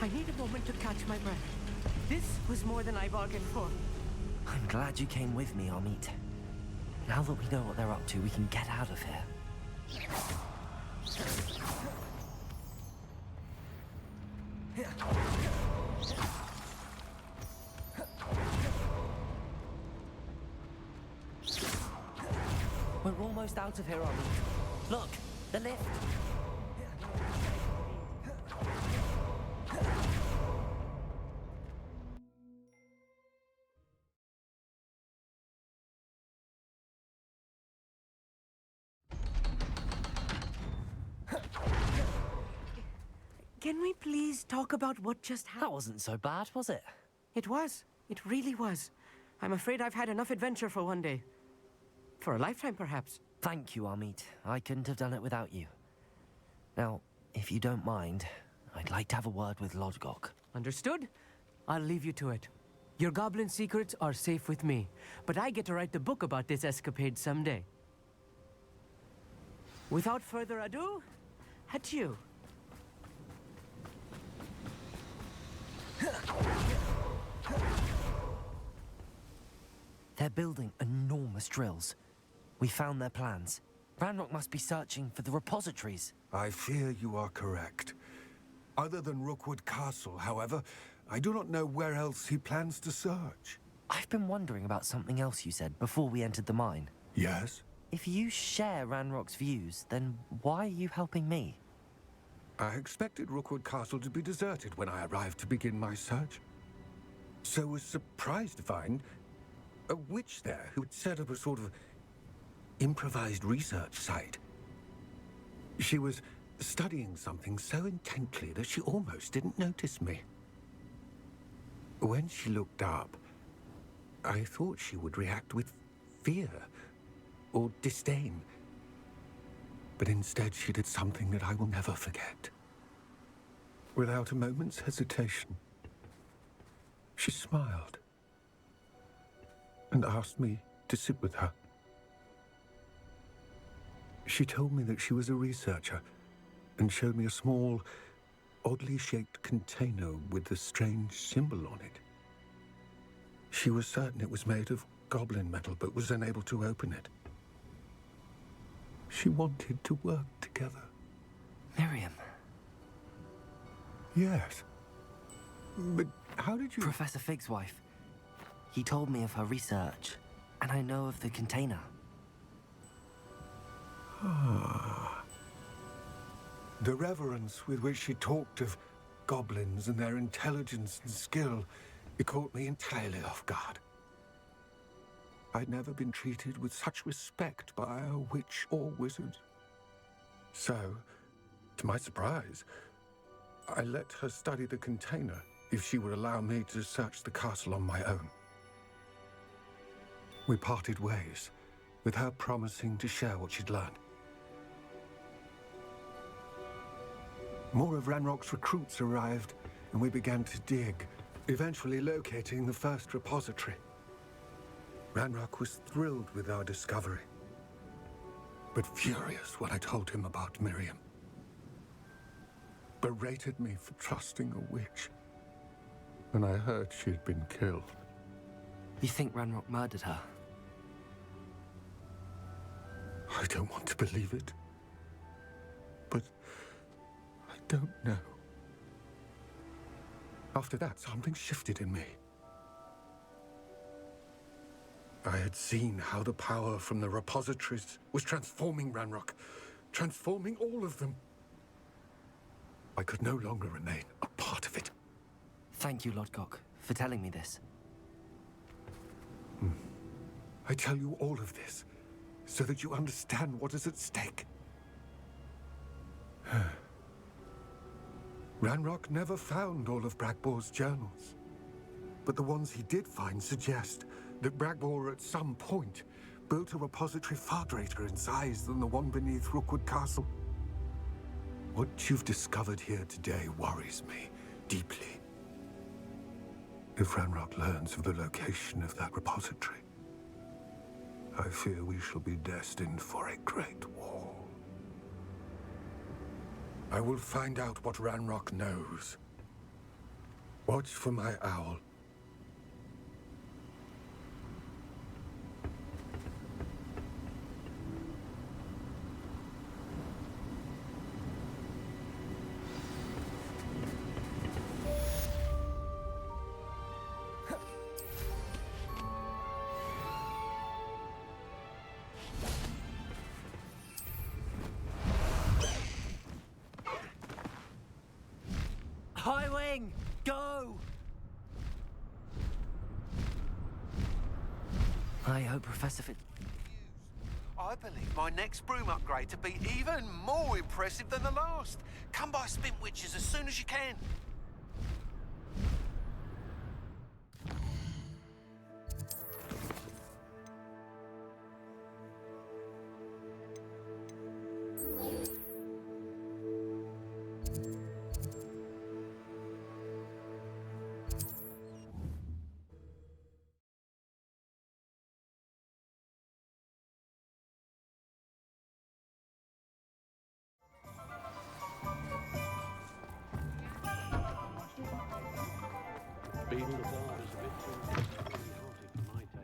I need a moment to catch my breath. This was more than I bargained for. I'm glad you came with me, Amit. Now that we know what they're up to, we can get out of here. We're almost out of here, Amit. Look, the lift. Can we please talk about what just happened? That wasn't so bad, was it? It was. It really was. I'm afraid I've had enough adventure for one day. For a lifetime, perhaps. Thank you, Amit. I couldn't have done it without you. Now, if you don't mind, I'd like to have a word with Lodgok. Understood? I'll leave you to it. Your goblin secrets are safe with me, but I get to write the book about this escapade someday. Without further ado, adieu. They're building enormous drills. We found their plans. Ranrock must be searching for the repositories. I fear you are correct. Other than Rookwood Castle, however, I do not know where else he plans to search. I've been wondering about something else you said before we entered the mine. Yes? If you share Ranrock's views, then why are you helping me? I expected Rookwood Castle to be deserted when I arrived to begin my search. So was surprised to find a witch there who had set up a sort of improvised research site. She was studying something so intently that she almost didn't notice me. When she looked up, I thought she would react with fear or disdain. But instead she did something that I will never forget. Without a moment's hesitation, she smiled and asked me to sit with her. She told me that she was a researcher and showed me a small, oddly shaped container with a strange symbol on it. She was certain it was made of goblin metal, but was unable to open it. She wanted to work together. Miriam. Yes. But how did you... Professor Fig's wife. He told me of her research, and I know of the container. Ah. The reverence with which she talked of goblins and their intelligence and skill, it caught me entirely off guard. I'd never been treated with such respect by a witch or wizard. So, to my surprise, I let her study the container if she would allow me to search the castle on my own. We parted ways, with her promising to share what she'd learned. More of Ranrock's recruits arrived, and we began to dig, eventually locating the first repository. Ranrock was thrilled with our discovery, but furious when I told him about Miriam. Berated me for trusting a witch when I heard she had been killed. You think Ranrock murdered her? I don't want to believe it, but I don't know. After that, something shifted in me. I had seen how the power from the repositories was transforming Ranrock, transforming all of them. I could no longer remain a part of it. Thank you, Lodgok, for telling me this. I tell you all of this so that you understand what is at stake. Ranrock never found all of Bragbor's journals, but the ones he did find suggest that Bragbor at some point built a repository far greater in size than the one beneath Rookwood Castle. What you've discovered here today worries me deeply. If Ranrock learns of the location of that repository, I fear we shall be destined for a great war. I will find out what Ranrock knows. Watch for my owl. High Wing, go! I hope Professor Fit... I believe my next broom upgrade to be even more impressive than the last. Come by Spin Witches as soon as you can.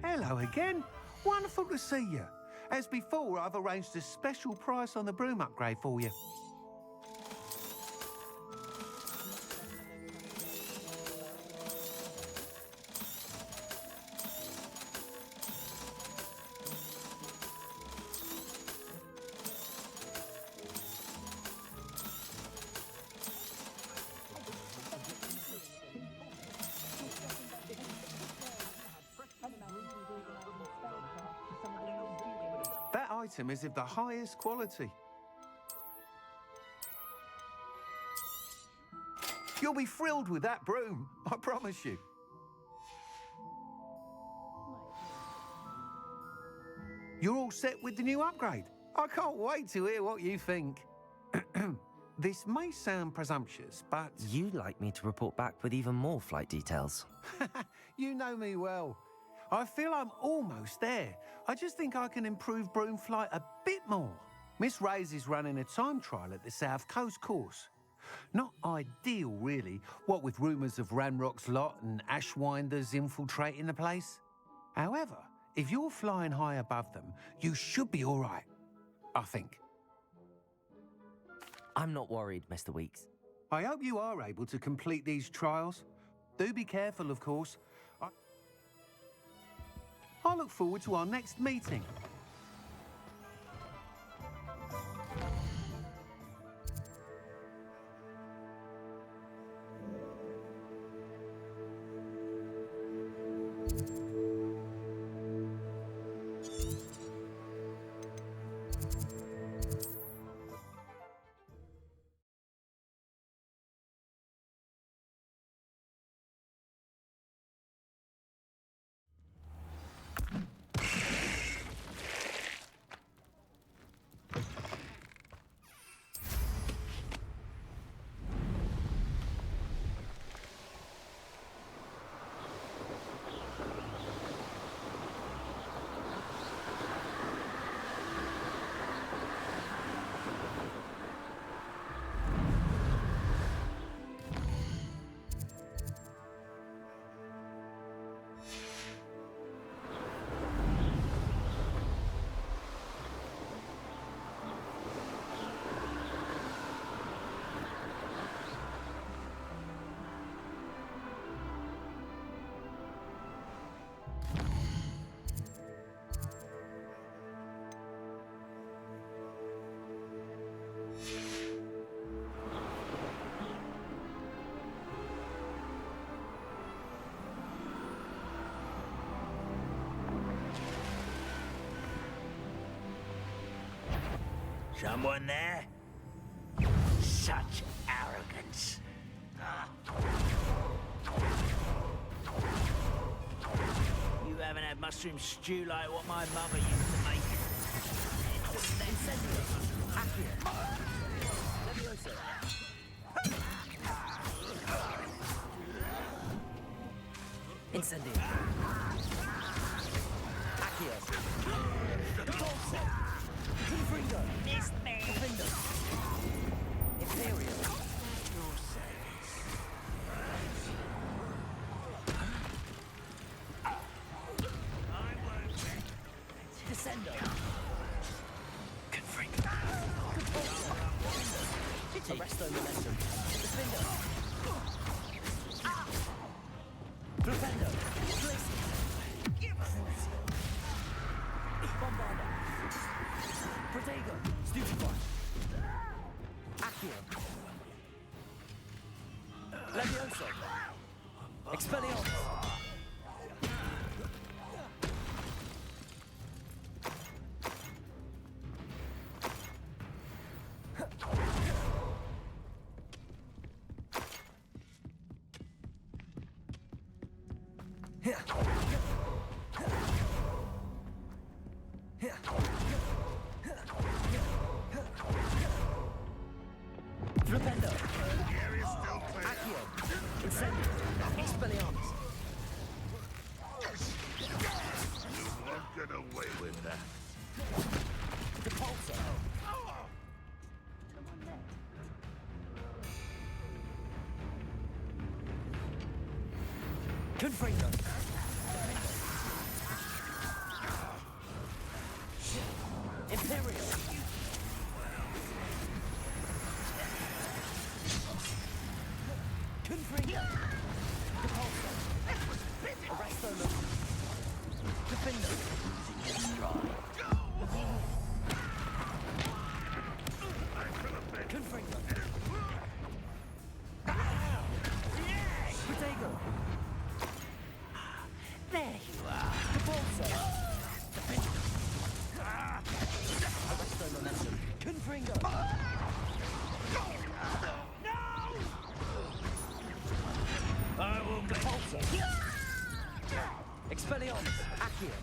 Hello again. Wonderful to see you. As before, I've arranged a special price on the broom upgrade for you. That item is of the highest quality. You'll be thrilled with that broom, I promise you. You're all set with the new upgrade. I can't wait to hear what you think. This may sound presumptuous, but... You'd like me to report back with even more flight details. You know me well. I feel I'm almost there. I just think I can improve broom flight a bit more. Miss Ray's is running a time trial at the South Coast course. Not ideal, really, what with rumours of Ranrock's lot and Ashwinders infiltrating the place. However, if you're flying high above them, you should be all right, I think. I'm not worried, Mr. Weeks. I hope you are able to complete these trials. Do be careful, of course. I look forward to our next meeting. Someone there? Such arrogance. You haven't had mushroom stew like what my mother used to make. Incendio. Accio. Confringo. Missed me. Defender. Imperial. Your service. Descendo. Confringo. Arresto momentum. Defender. Defender. Bombarda. Protego. Stupefy. Accio. Levioso. Expelliarmus. Flipendo. Accio. Incendio. Expelliarmus. You won't get away with that. Depulso. Confringo. Imperial. Confringo. Depulso. Arresto momentum. Defender. Confringo. Protego. There you are. Depulso. Defender. Arresto momentum. Confringo. I will make Depulso. Expelliarmus. Accio.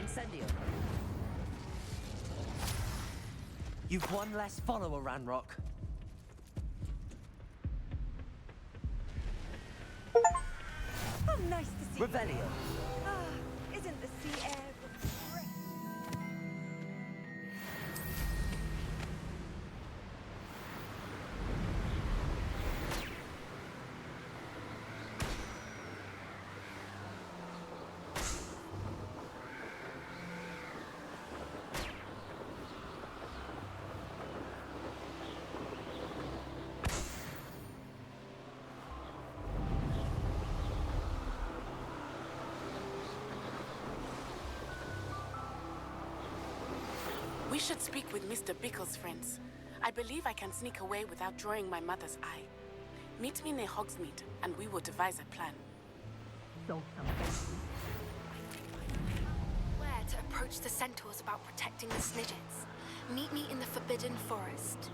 Incendio. You've one less follower, Ranrock. Oh, nice to see you. Revelio. Ah, isn't the sea air refreshing? We should speak with Mr. Bickle's friends. I believe I can sneak away without drawing my mother's eye. Meet me near Hogsmeade, and we will devise a plan. Where to approach the centaurs about protecting the Snidgets. Meet me in the Forbidden Forest.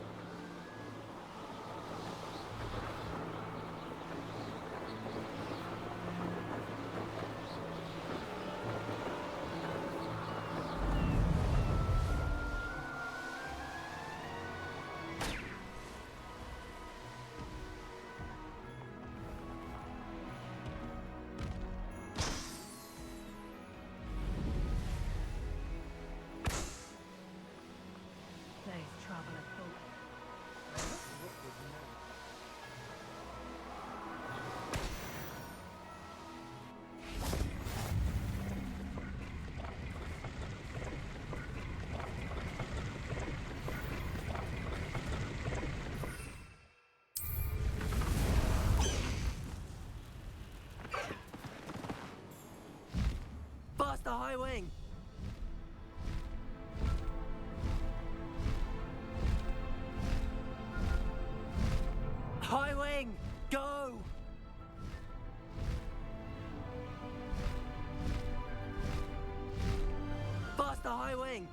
Faster, High Wing! High Wing! Go! Faster, High Wing!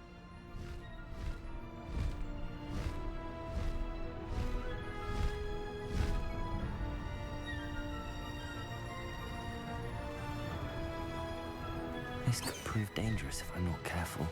This could prove dangerous if I'm not careful.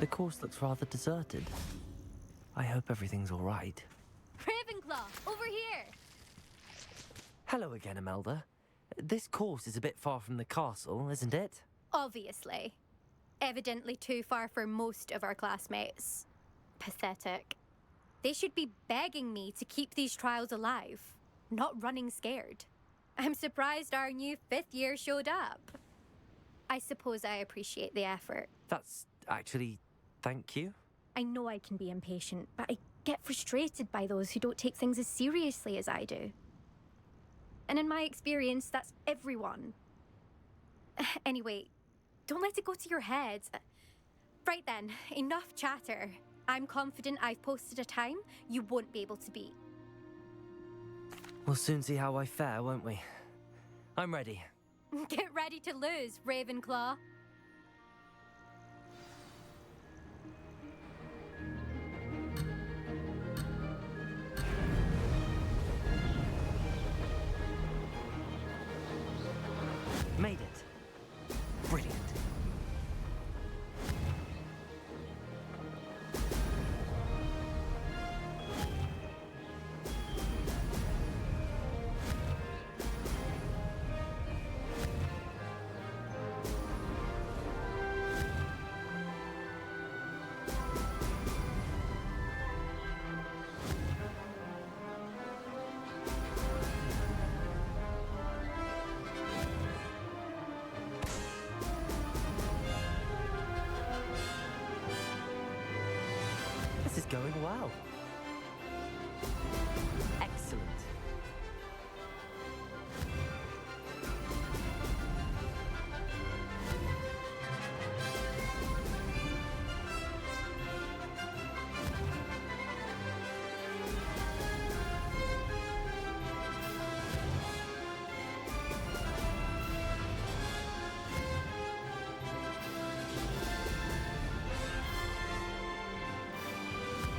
The course looks rather deserted. I hope everything's all right. Ravenclaw, over here! Hello again, Imelda. This course is a bit far from the castle, isn't it? Obviously. Evidently too far for most of our classmates. Pathetic. They should be begging me to keep these trials alive, not running scared. I'm surprised our new 5th year showed up. I suppose I appreciate the effort. That's actually... thank you. I know I can be impatient, but I get frustrated by those who don't take things as seriously as I do. And in my experience, that's everyone. Anyway, don't let it go to your head. Right then, enough chatter. I'm confident I've posted a time you won't be able to beat. We'll soon see how I fare, won't we? I'm ready. Get ready to lose, Ravenclaw. Made it. Brilliant. This is going well. Excellent.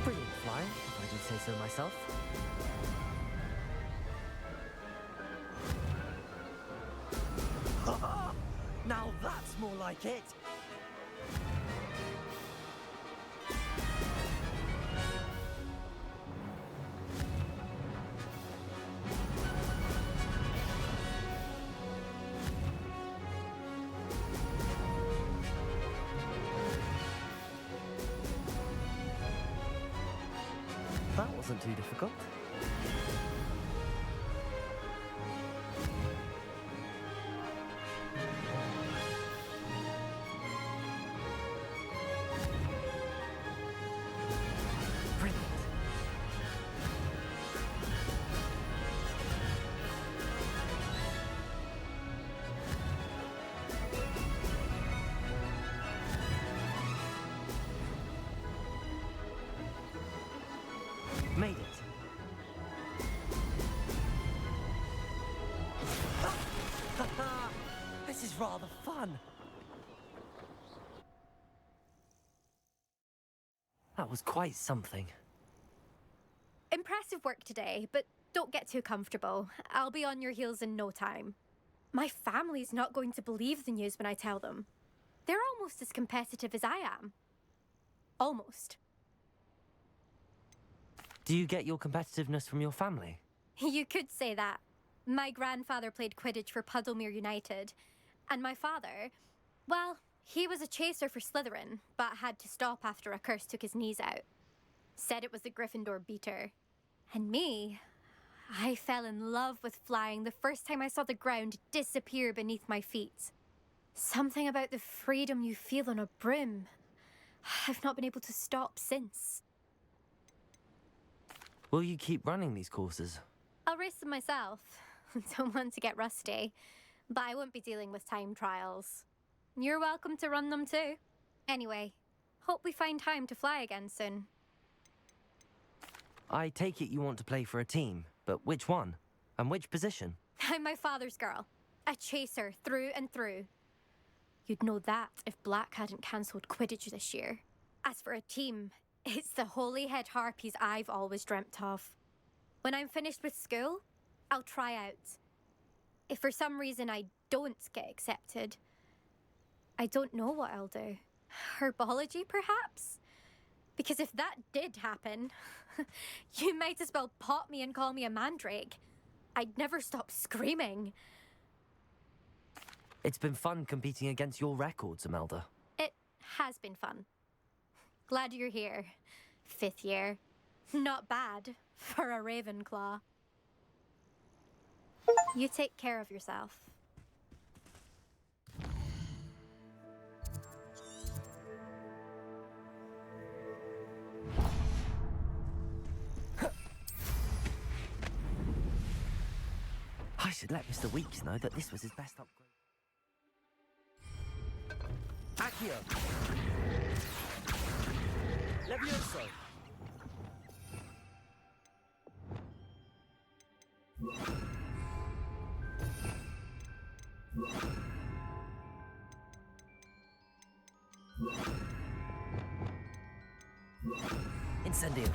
Brilliant flying, if I do say so myself. Now that's more like it! That wasn't too difficult. Brilliant. Made it. This is rather fun. That was quite something. Impressive work today, but don't get too comfortable. I'll be on your heels in no time. My family's not going to believe the news when I tell them. They're almost as competitive as I am. Almost. Do you get your competitiveness from your family? You could say that. My grandfather played Quidditch for Puddlemere United. And my father, well, he was a chaser for Slytherin, but had to stop after a curse took his knees out. Said it was the Gryffindor beater. And me, I fell in love with flying the first time I saw the ground disappear beneath my feet. Something about the freedom you feel on a broom. I've not been able to stop since. Will you keep running these courses? I'll race them myself. Don't want to get rusty. But I won't be dealing with time trials. You're welcome to run them too. Anyway, hope we find time to fly again soon. I take it you want to play for a team, but which one? And which position? I'm my father's girl. A chaser through and through. You'd know that if Black hadn't cancelled Quidditch this year. As for a team, it's the Holyhead Harpies I've always dreamt of. When I'm finished with school, I'll try out. If for some reason I don't get accepted, I don't know what I'll do. Herbology, perhaps? Because if that did happen, you might as well pop me and call me a mandrake. I'd never stop screaming. It's been fun competing against your records, Imelda. It has been fun. Glad you're here. 5th year. Not bad for a Ravenclaw. You take care of yourself. I should let Mr. Weeks know that this was his best upgrade. Accio! Levioso! Incendio!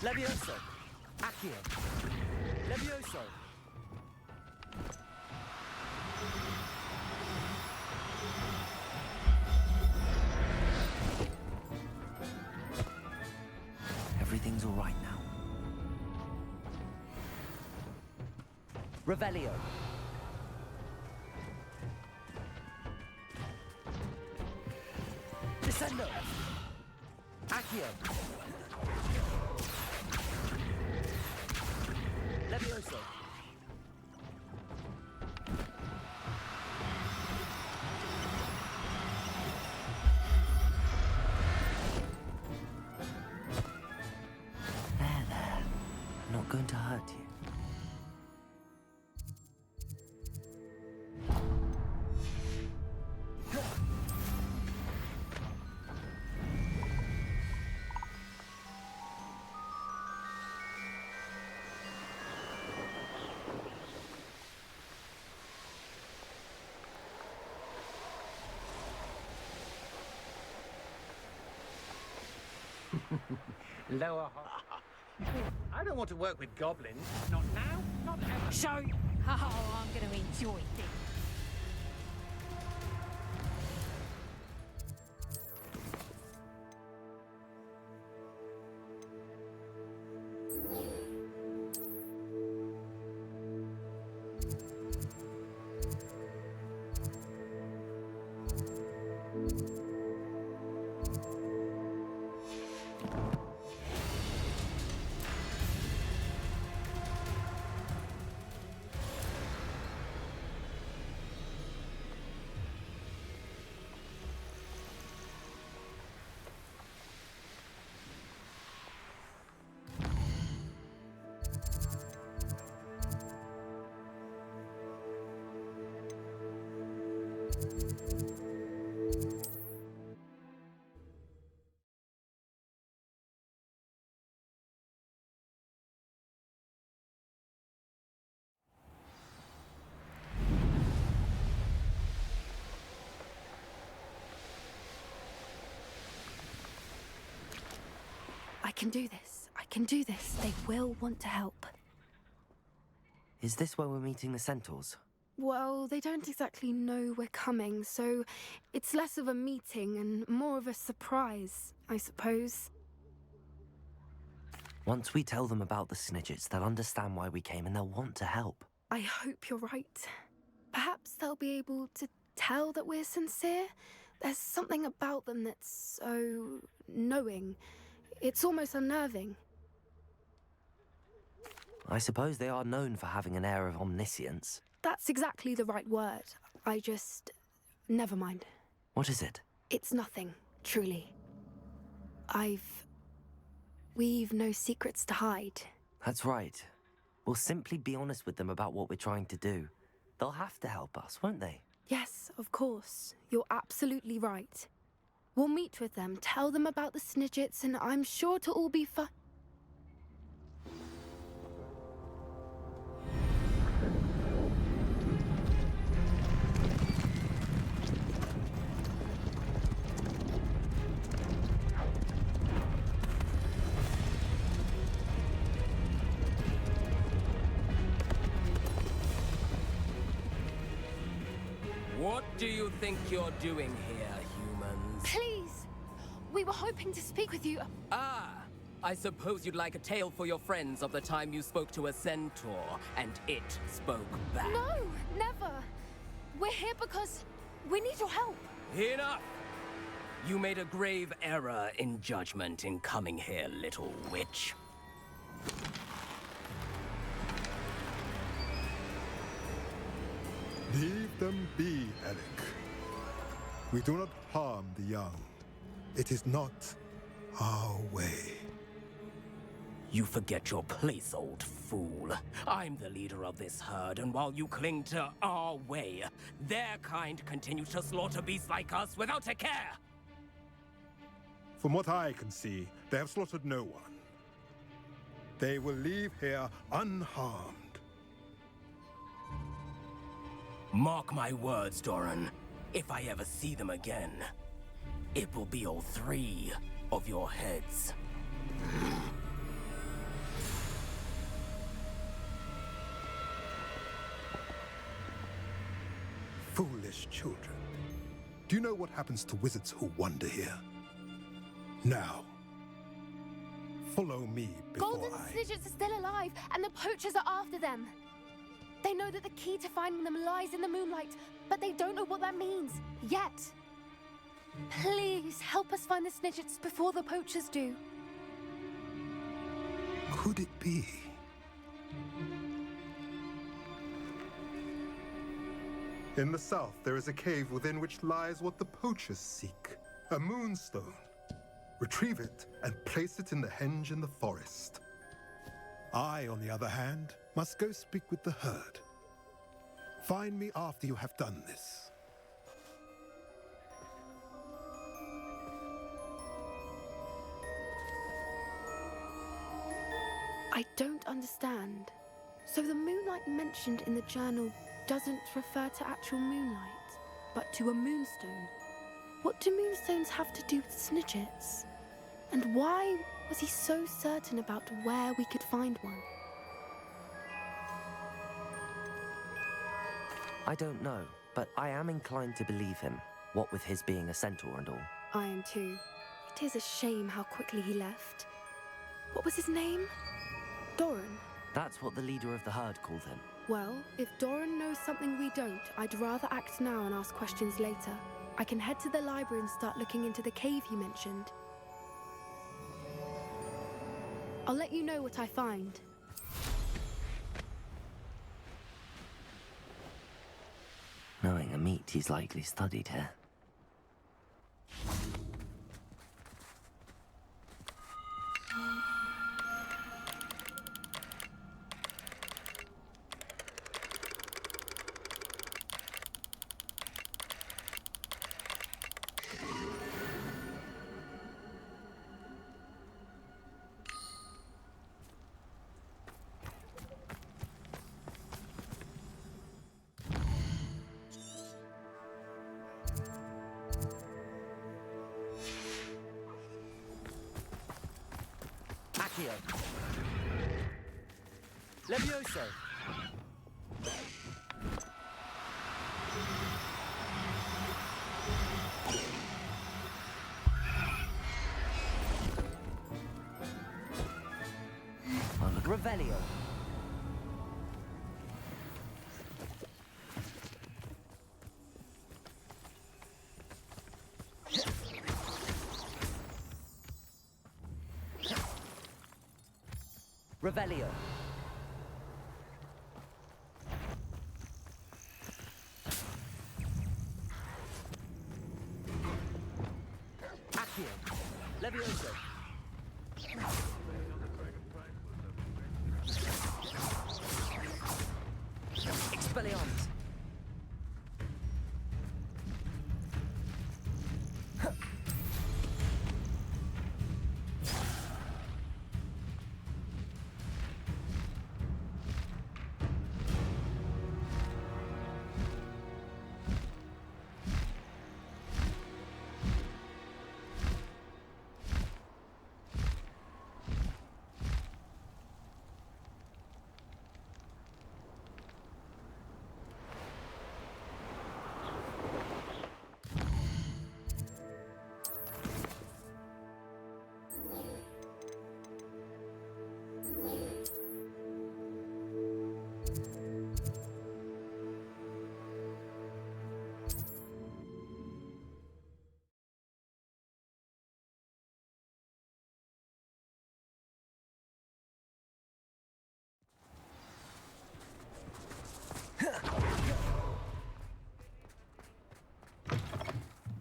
Levioso! Accio! Levioso! Everything's all right now. Revelio. Descendo. Accio. Levioso. There. I'm not going to hurt you. Lower I don't want to work with goblins. Not now, not ever. So, oh, I'm going to enjoy this. I can do this. I can do this. They will want to help. Is this where we're meeting the centaurs? Well, they don't exactly know we're coming, so it's less of a meeting and more of a surprise, I suppose. Once we tell them about the Snidgets, they'll understand why we came and they'll want to help. I hope you're right. Perhaps they'll be able to tell that we're sincere. There's something about them that's so knowing. It's almost unnerving. I suppose they are known for having an air of omniscience. That's exactly the right word. Never mind. What is it? It's nothing, truly. We've no secrets to hide. That's right. We'll simply be honest with them about what we're trying to do. They'll have to help us, won't they? Yes, of course. You're absolutely right. We'll meet with them, tell them about the Snidgets, and I'm sure it'll all be fun. What do you think you're doing here, humans? Please! We were hoping to speak with you. Ah! I suppose you'd like a tale for your friends of the time you spoke to a centaur, and it spoke back. No, never! We're here because we need your help. Enough! You made a grave error in judgment in coming here, little witch. Leave them be, Alec. We do not harm the young. It is not our way. You forget your place, old fool. I'm the leader of this herd, and while you cling to our way, their kind continue to slaughter beasts like us without a care! From what I can see, they have slaughtered no one. They will leave here unharmed. Mark my words, Doran. If I ever see them again, it will be all 3 of your heads. Foolish children. Do you know what happens to wizards who wander here? Now, follow me before Golden Snidgets are still alive, and the poachers are after them. They know that the key to finding them lies in the moonlight, but they don't know what that means, yet. Please, help us find the Snidgets before the poachers do. Could it be? In the south, there is a cave within which lies what the poachers seek. A moonstone. Retrieve it and place it in the henge in the forest. I, on the other hand, must go speak with the herd. Find me after you have done this. I don't understand. So the moonlight mentioned in the journal doesn't refer to actual moonlight, but to a moonstone. What do moonstones have to do with Snidgets? And why was he so certain about where we could find one? I don't know, but I am inclined to believe him, what with his being a centaur and all. I am too. It is a shame how quickly he left. What was his name? Doran? That's what the leader of the herd called him. Well, if Doran knows something we don't, I'd rather act now and ask questions later. I can head to the library and start looking into the cave he mentioned. I'll let you know what I find. Knowing a meat, he's likely studied here. Accio. Levioso. Revelio. Revelio. Accio. Levioso. Expelliarmus.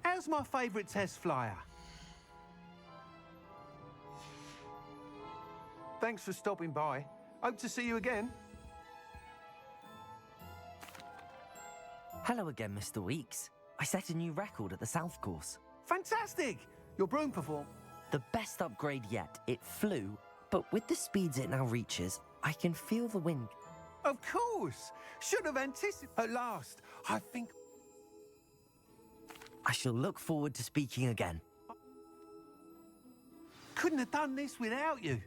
How's my favourite test flyer? Thanks for stopping by. Hope to see you again. Hello again, Mr. Weeks. I set a new record at the South Course. Fantastic! Your broom performed. The best upgrade yet. It flew, but with the speeds it now reaches, I can feel the wind. Of course! Should have anticipated. At last, I think... I shall look forward to speaking again. Couldn't have done this without you.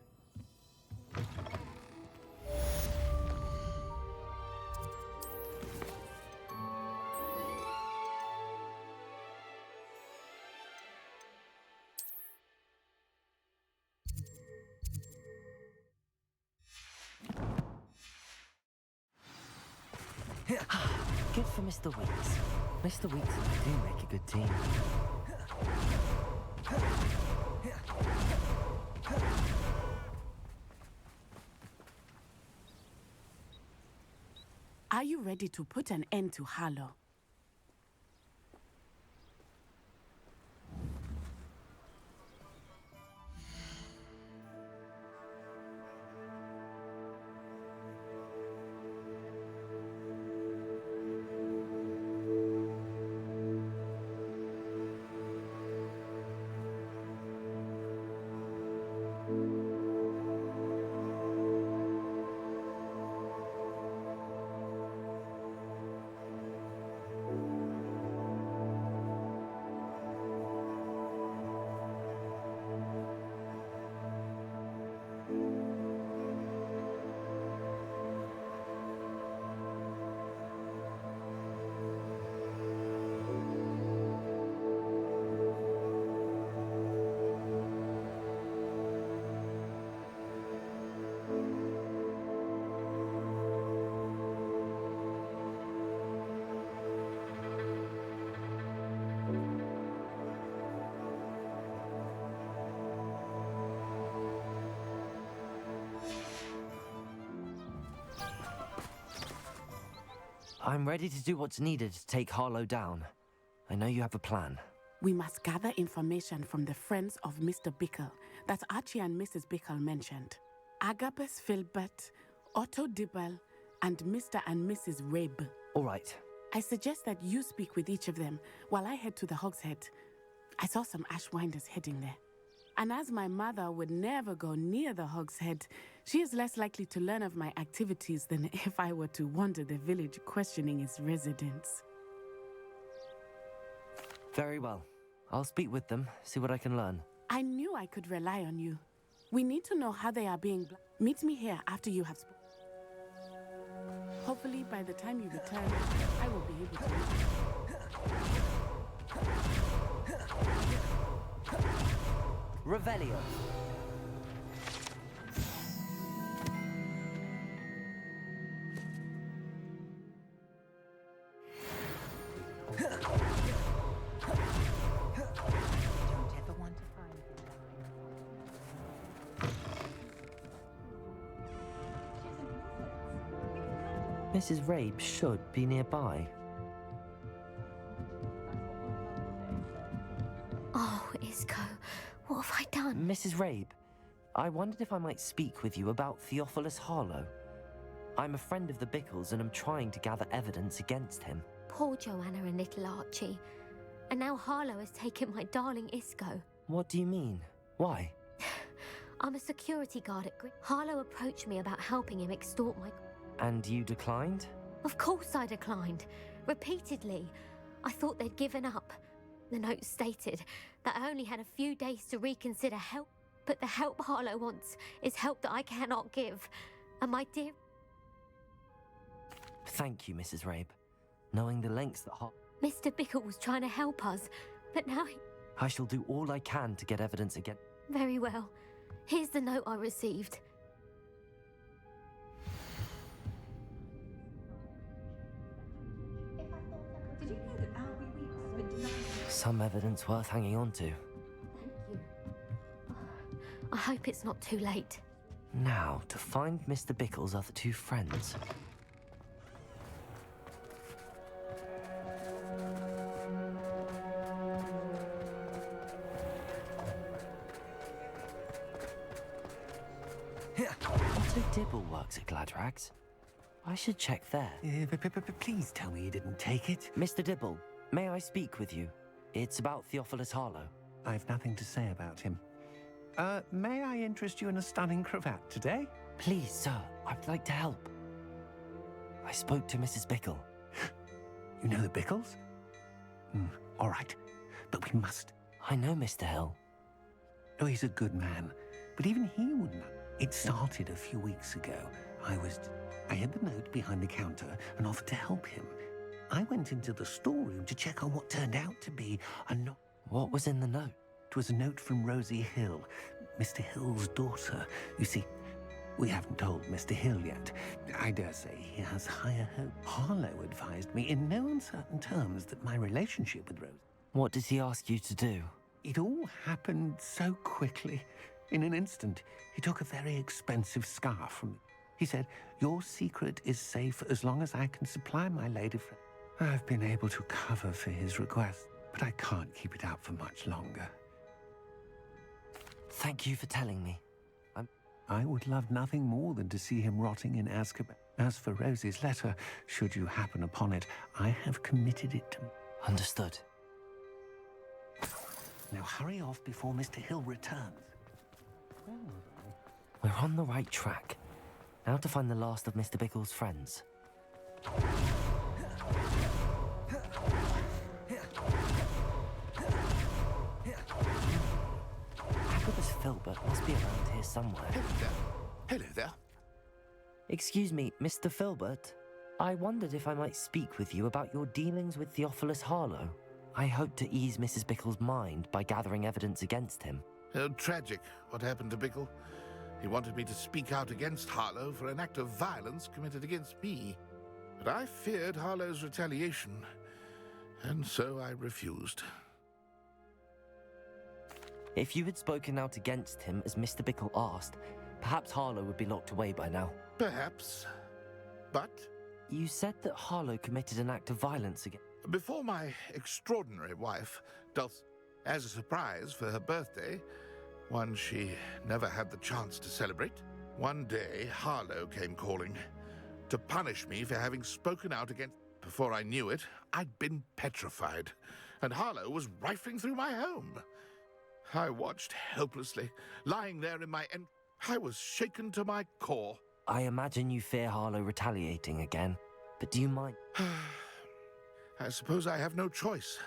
Good for Mr. Weeks. Mr. Weeks and I do make a good team. Are you ready to put an end to Harlow? I'm ready to do what's needed to take Harlow down. I know you have a plan. We must gather information from the friends of Mr. Bickle that Archie and Mrs. Bickle mentioned. Agabus Filbert, Otto Dibble, and Mr. and Mrs. Rabe. All right. I suggest that you speak with each of them while I head to the Hog's Head. I saw some Ashwinders heading there. And as my mother would never go near the Hog's Head, she is less likely to learn of my activities than if I were to wander the village questioning its residents. Very well. I'll speak with them, see what I can learn. I knew I could rely on you. We need to know how they are being. Meet me here after you have spoken. Hopefully, by the time you return, I will be able to. Revelio. Mrs. Rabe should be nearby. Oh, Isco, what have I done? Mrs. Rabe, I wondered if I might speak with you about Theophilus Harlow. I'm a friend of the Bickles and am trying to gather evidence against him. Poor Joanna and little Archie. And now Harlow has taken my darling Isco. What do you mean? Why? I'm a security guard at Harlow approached me about helping him extort my... And you declined? Of course I declined. Repeatedly. I thought they'd given up. The note stated that I only had a few days to reconsider help, but the help Harlow wants is help that I cannot give. And my dear... Thank you, Mrs. Rabe. Knowing the lengths that Mr. Bickle was trying to help us, but now he... I shall do all I can to get evidence against... Very well. Here's the note I received. Some evidence worth hanging on to. Thank you. I hope it's not too late. Now, to find Mr. Bickle's other two friends. Otto Dibble works at Gladrags. I should check there. Please tell me you didn't take it. Mr. Dibble, may I speak with you? It's about Theophilus Harlow. I've nothing to say about him. May I interest you in a stunning cravat today? Please, sir, I'd like to help. I spoke to Mrs. Bickle. You know the Bickles? All right, but we must. I know Mr. Hill. Oh, he's a good man, but even he wouldn't. It started a few weeks ago. I had the note behind the counter and offered to help him. I went into the storeroom to check on what turned out to be a note. What was in the note? It was a note from Rosie Hill, Mr. Hill's daughter. You see, we haven't told Mr. Hill yet. I dare say he has higher hope. Harlow advised me in no uncertain terms that my relationship with Rosie... What did he ask you to do? It all happened so quickly. In an instant, he took a very expensive scarf from me. He said, "Your secret is safe as long as I can supply my lady friend." I've been able to cover for his request, but I can't keep it out for much longer. Thank you for telling me. I would love nothing more than to see him rotting in Azkaban. As for Rosie's letter, should you happen upon it, I have committed it to... Understood. Now hurry off before Mr. Hill returns. We're on the right track. Now to find the last of Mr. Bickle's friends. Agabus Filbert must be around here somewhere. Hello there. Excuse me, Mr. Filbert. I wondered if I might speak with you about your dealings with Theophilus Harlow. I hope to ease Mrs. Bickle's mind by gathering evidence against him. Tragic, what happened to Bickle. He wanted me to speak out against Harlow for an act of violence committed against me. But I feared Harlow's retaliation, and so I refused. If you had spoken out against him as Mr. Bickle asked, perhaps Harlow would be locked away by now. Perhaps. But... You said that Harlow committed an act of violence against... Before my extraordinary wife, Dulce, as a surprise for her birthday, one she never had the chance to celebrate, one day Harlow came calling to punish me for having spoken out against... Before I knew it, I'd been petrified, and Harlow was rifling through my home. I watched helplessly, lying there in my... I was shaken to my core. I imagine you fear Harlow retaliating again, but do you mind... I suppose I have no choice.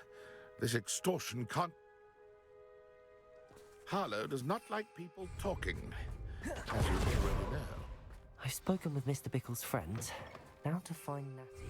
This extortion can't... Harlow does not like people talking, as you already know. I've spoken with Mr. Bickle's friends. Now to find Natty.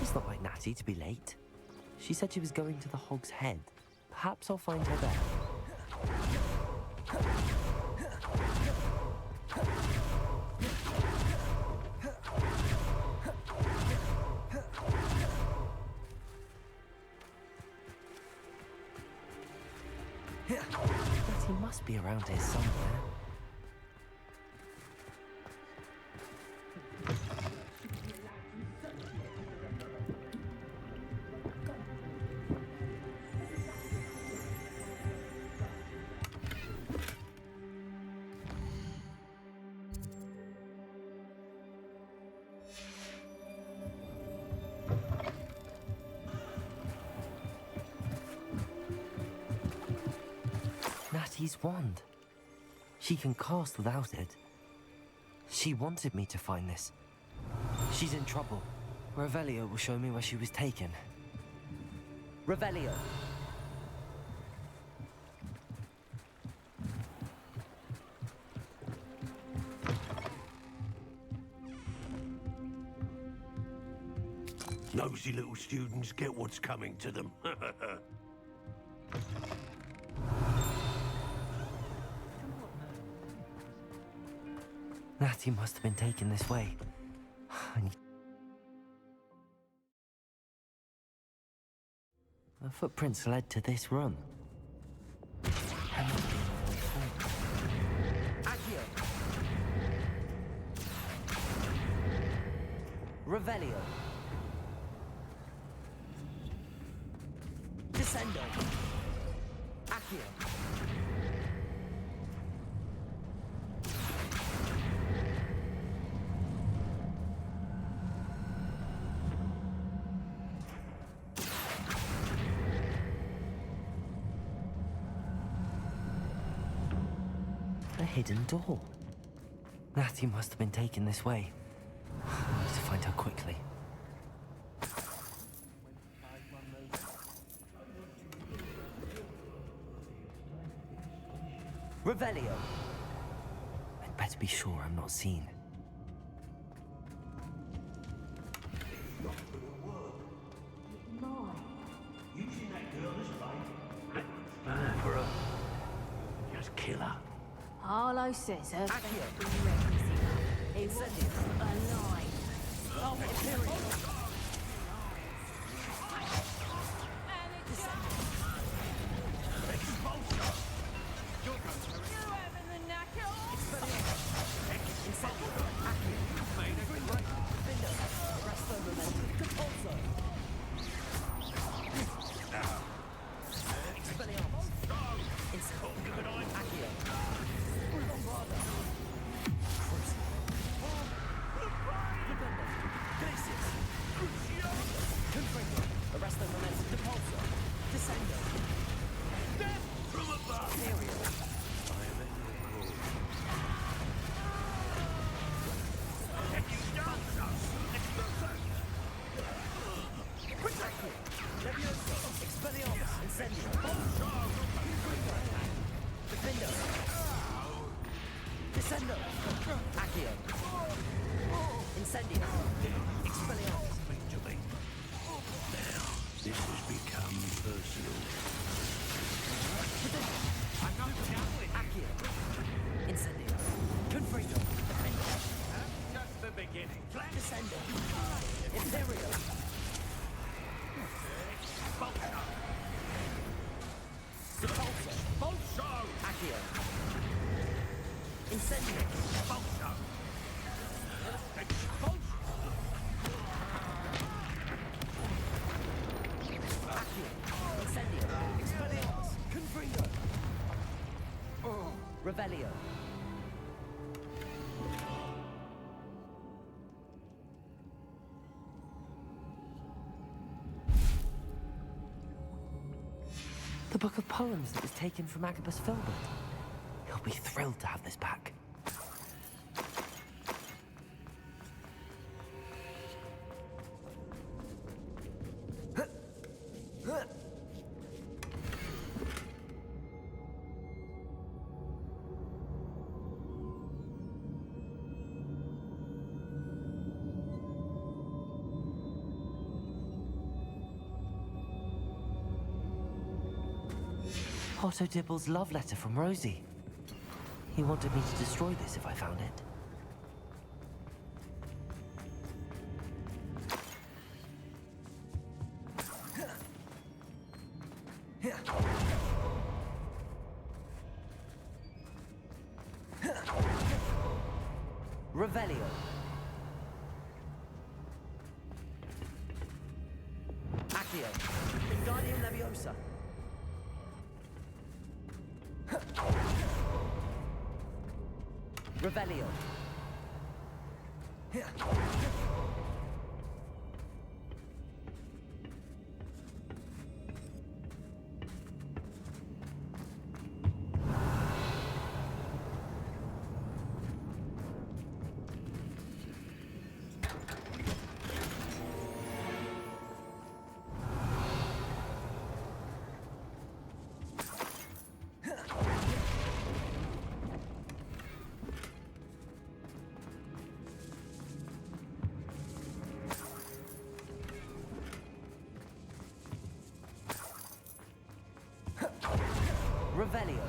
It's not like Natty to be late. She said she was going to the Hog's Head. Perhaps I'll find her there. Natty must be around here somewhere. Natty's wand. She can cast without it. She wanted me to find this. She's in trouble. Revelio will show me where she was taken. Revelio! Nosy little students get what's coming to them. Natty must have been taken this way. The footprints led to this room. Accio! Revelio! Descendo! Accio! A hidden door. Natty must have been taken this way. I need to find her quickly. Revelio! I'd better be sure I'm not seen. Using that girl as bait. For her. Just kill her. Harlow says her Accio! It was alive. Oh, Descendo! Accio! Incendio! Expelliarmus! Now, this has become personal. I'm not down with Accio! Incendio! Confringo! Just the beginning. Descendo! Imperio! Repulsor! Bolsho! Accio! Incendio! Bolsho! Accio! Incendio! Expelliarmus! Confringo! Revelio! book of poems that was taken from Agabus Filbert. He'll be thrilled to have this back. Otto Dibble's love letter from Rosie. He wanted me to destroy this if I found it. Revelio. Accio. Wingardium Leviosa. Revelio. Revelio.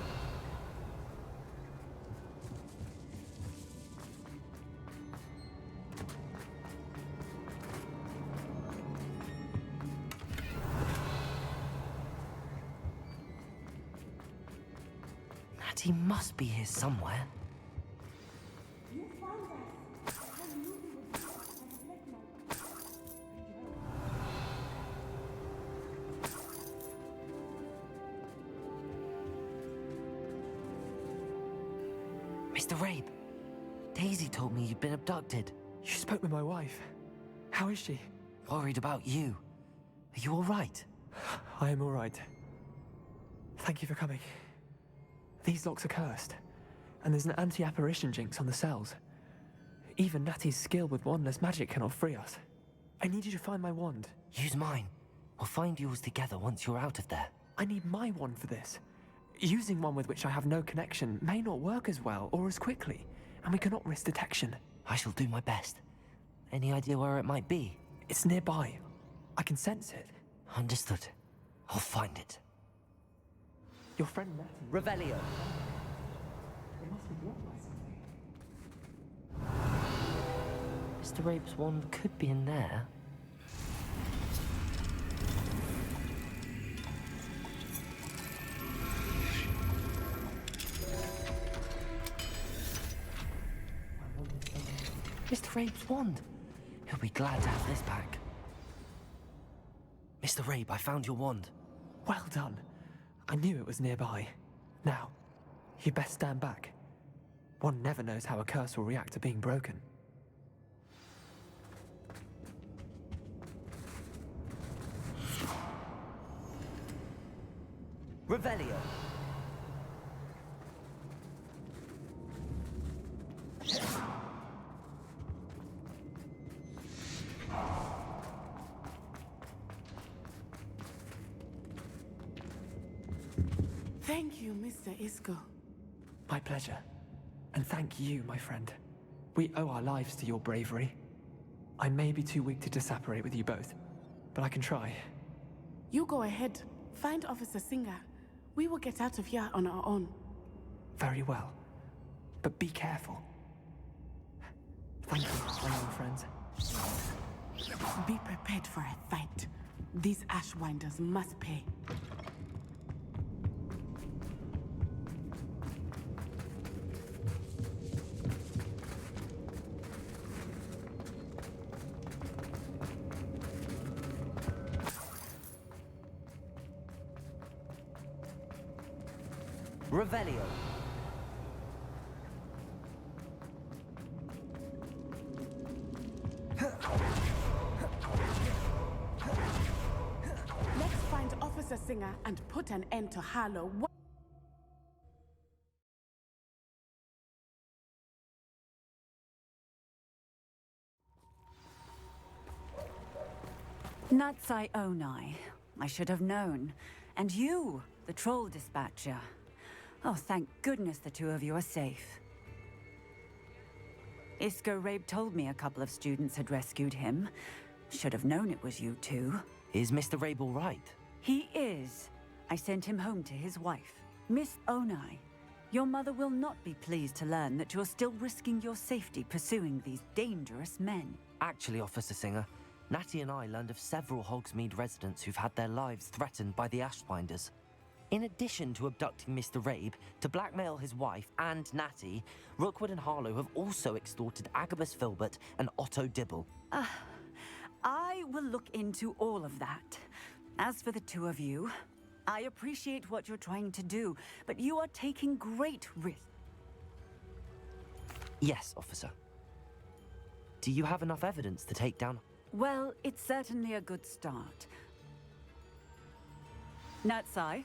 Natty must be here somewhere. Mr. Rabe, Daisy told me you'd been abducted. You spoke with my wife. How is she? Worried about you. Are you all right? I am all right. Thank you for coming. These locks are cursed, and there's an anti-apparition jinx on the cells. Even Natty's skill with wandless magic cannot free us. I need you to find my wand. Use mine. We'll find yours together once you're out of there. I need my wand for this. Using one with which I have no connection may not work as well or as quickly, and we cannot risk detection. I shall do my best. Any idea where it might be? It's nearby. I can sense it. Understood. I'll find it. Your friend Natty. Revelio. It must be blocked by something. Mr. Rabe's wand could be in there. Mr. Rabe's wand. He'll be glad to have this back. Mr. Rabe, I found your wand. Well done. I knew it was nearby. Now, you'd best stand back. One never knows how a curse will react to being broken. Revelio. Thank you, Mr. Isco. My pleasure. And thank you, my friend. We owe our lives to your bravery. I may be too weak to disapparate with you both, but I can try. You go ahead. Find Officer Singer. We will get out of here on our own. Very well. But be careful. Thank you, my young friends. Be prepared for a fight. These Ashwinders must pay. Revelio. Let's find Officer Officer Singer, and put an end to Harlow. Natsai Onai. I should have known. And you, the troll dispatcher. Oh, thank goodness the two of you are safe. Isco Rabe told me a couple of students had rescued him. Should have known it was you two. Is Mr. Rabe all right? He is. I sent him home to his wife. Miss Onai, your mother will not be pleased to learn that you're still risking your safety pursuing these dangerous men. Actually, Officer Singer, Natty and I learned of several Hogsmeade residents who've had their lives threatened by the Ashwinders. In addition to abducting Mr. Rabe, to blackmail his wife and Natty, Rookwood and Harlow have also extorted Agabus Filbert and Otto Dibble. I will look into all of that. As for the two of you, I appreciate what you're trying to do, but you are taking great risks. Yes, officer. Do you have enough evidence to take down... Well, it's certainly a good start. Natsai,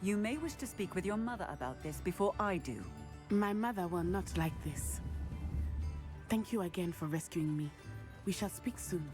you may wish to speak with your mother about this before I do. My mother will not like this. Thank you again for rescuing me. We shall speak soon.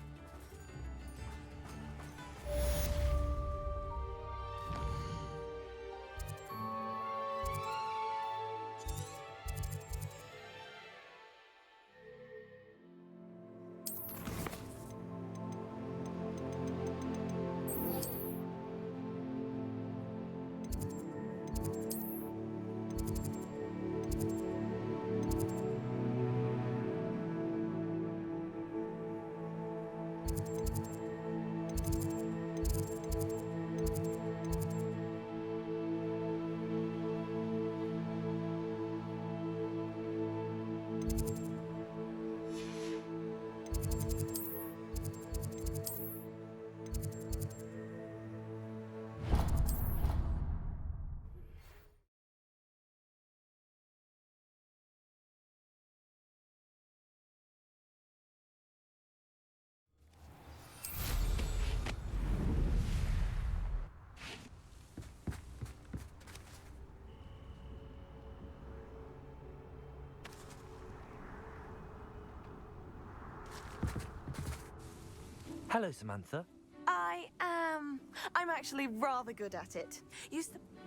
Hello, Samantha. I'm actually rather good at it.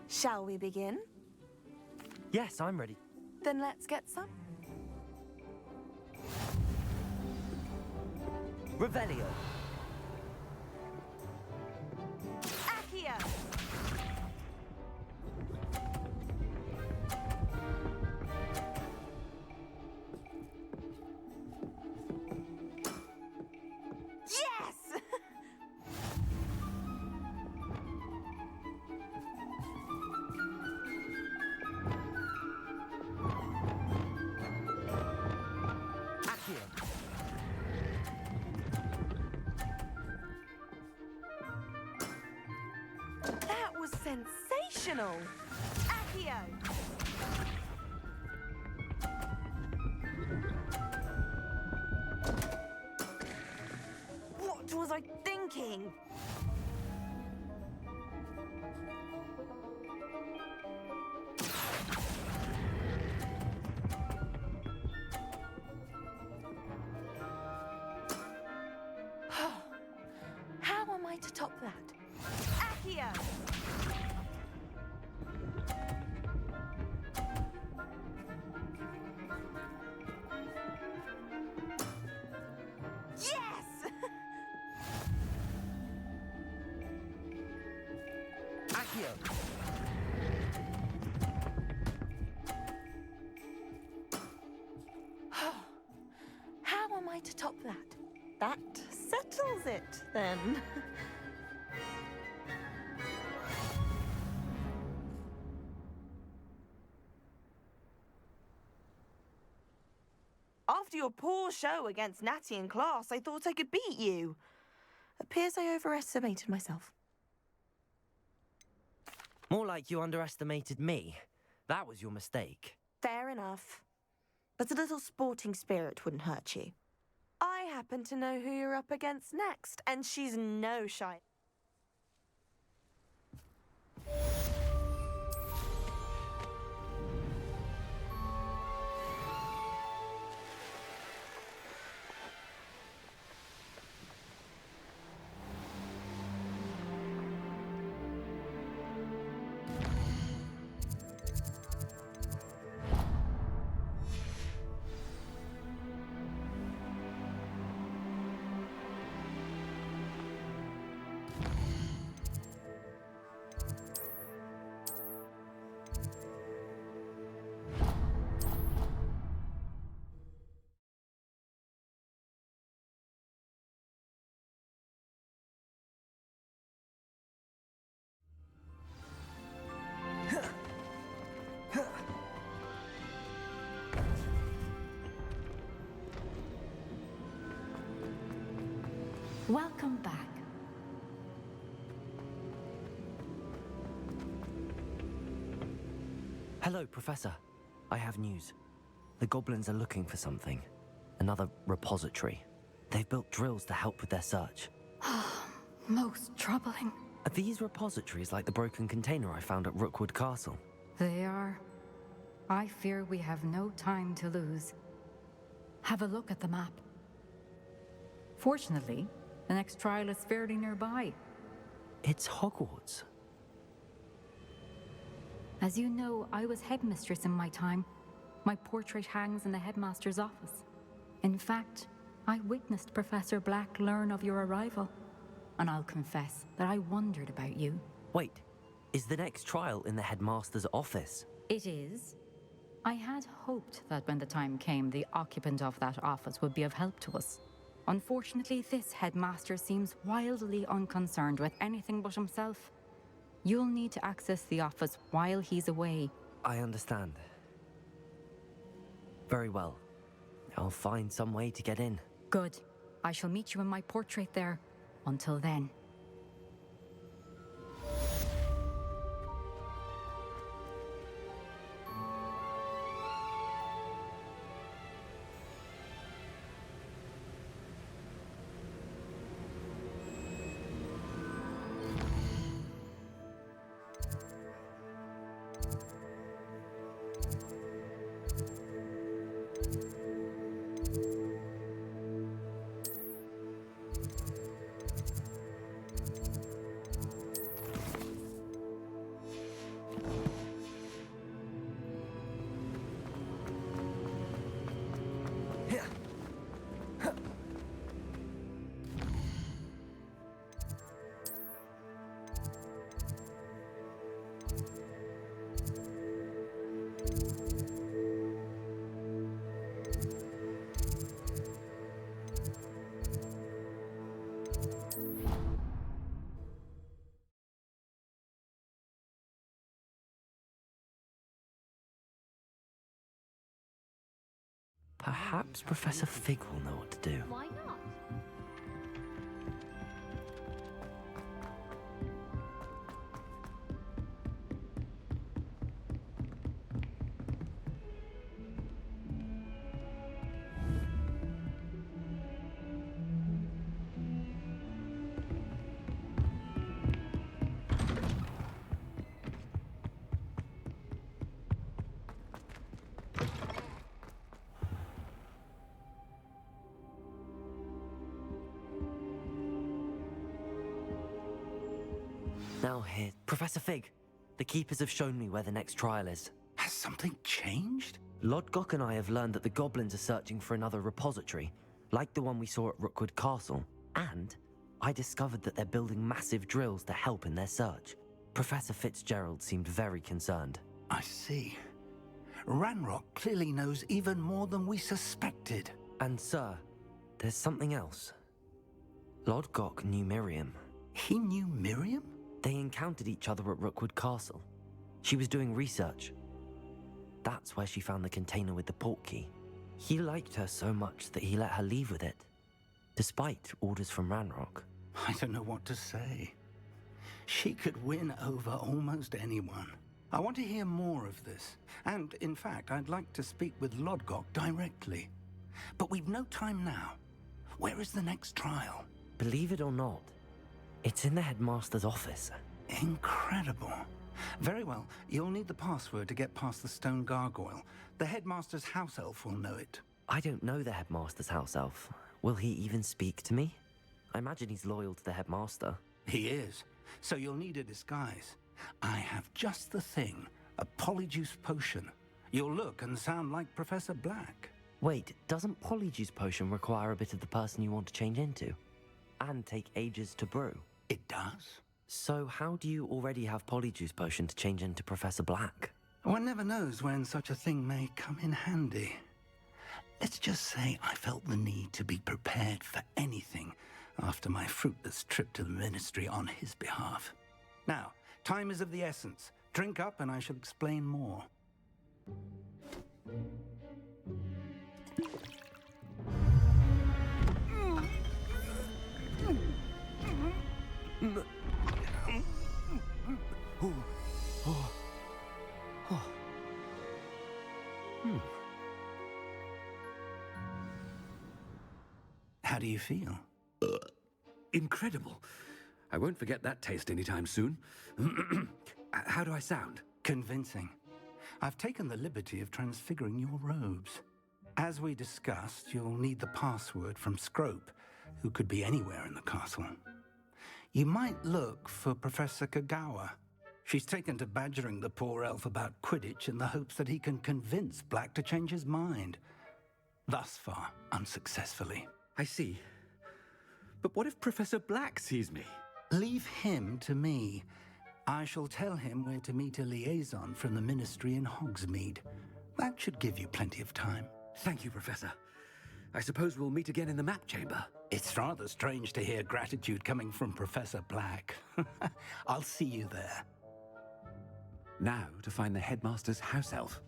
Shall we begin? Yes, I'm ready. Then let's get some. Revelio. Accio! Yes! That was sensational! Accio! What was I thinking? How am I to top that? Accio! Yes! Accio. How am I to top that? That settles it, then. After your poor show against Natty in class, I thought I could beat you. Appears I overestimated myself. More like you underestimated me. That was your mistake. Fair enough. But a little sporting spirit wouldn't hurt you. I happen to know who you're up against next, and she's no shy. Welcome back. Hello, Professor. I have news. The goblins are looking for something. Another repository. They've built drills to help with their search. Most troubling. Are these repositories like the broken container I found at Rookwood Castle? They are. I fear we have no time to lose. Have a look at the map. Fortunately, the next trial is fairly nearby. It's Hogwarts. As you know, I was headmistress in my time. My portrait hangs in the headmaster's office. In fact, I witnessed Professor Black learn of your arrival. And I'll confess that I wondered about you. Wait, is the next trial in the headmaster's office? It is. I had hoped that when the time came, the occupant of that office would be of help to us. Unfortunately, this headmaster seems wildly unconcerned with anything but himself. You'll need to access the office while he's away. I understand. Very well. I'll find some way to get in. Good. I shall meet you in my portrait there. Until then. Perhaps Professor Fig will know what to do. Why not? Now here, Professor Fig. The Keepers have shown me where the next trial is. Has something changed? Lodgok and I have learned that the goblins are searching for another repository, like the one we saw at Rookwood Castle. And I discovered that they're building massive drills to help in their search. Professor Fitzgerald seemed very concerned. I see. Ranrock clearly knows even more than we suspected. And sir, there's something else. Lodgok knew Miriam. He knew Miriam? They encountered each other at Rookwood Castle. She was doing research. That's where she found the container with the portkey. He liked her so much that he let her leave with it, despite orders from Ranrock. I don't know what to say. She could win over almost anyone. I want to hear more of this. And, in fact, I'd like to speak with Lodgok directly. But we've no time now. Where is the next trial? Believe it or not, it's in the headmaster's office. Incredible. Very well. You'll need the password to get past the stone gargoyle. The headmaster's house elf will know it. I don't know the headmaster's house elf. Will he even speak to me? I imagine he's loyal to the headmaster. He is. So you'll need a disguise. I have just the thing. A polyjuice potion. You'll look and sound like Professor Black. Wait, doesn't Polyjuice Potion require a bit of the person you want to change into? And take ages to brew? It does. So how do you already have Polyjuice Potion to change into Professor Black? One never knows when such a thing may come in handy. Let's just say I felt the need to be prepared for anything after my fruitless trip to the Ministry on his behalf. Now, time is of the essence. Drink up and I shall explain more. How do you feel? Incredible. I won't forget that taste anytime soon. How do I sound? Convincing. I've taken the liberty of transfiguring your robes. As we discussed, you'll need the password from Scrope, who could be anywhere in the castle. You might look for Professor Kagawa. She's taken to badgering the poor elf about Quidditch in the hopes that he can convince Black to change his mind. Thus far, unsuccessfully. I see. But what if Professor Black sees me? Leave him to me. I shall tell him where to meet a liaison from the Ministry in Hogsmeade. That should give you plenty of time. Thank you, Professor. I suppose we'll meet again in the map chamber. It's rather strange to hear gratitude coming from Professor Black. I'll see you there. Now to find the headmaster's house elf.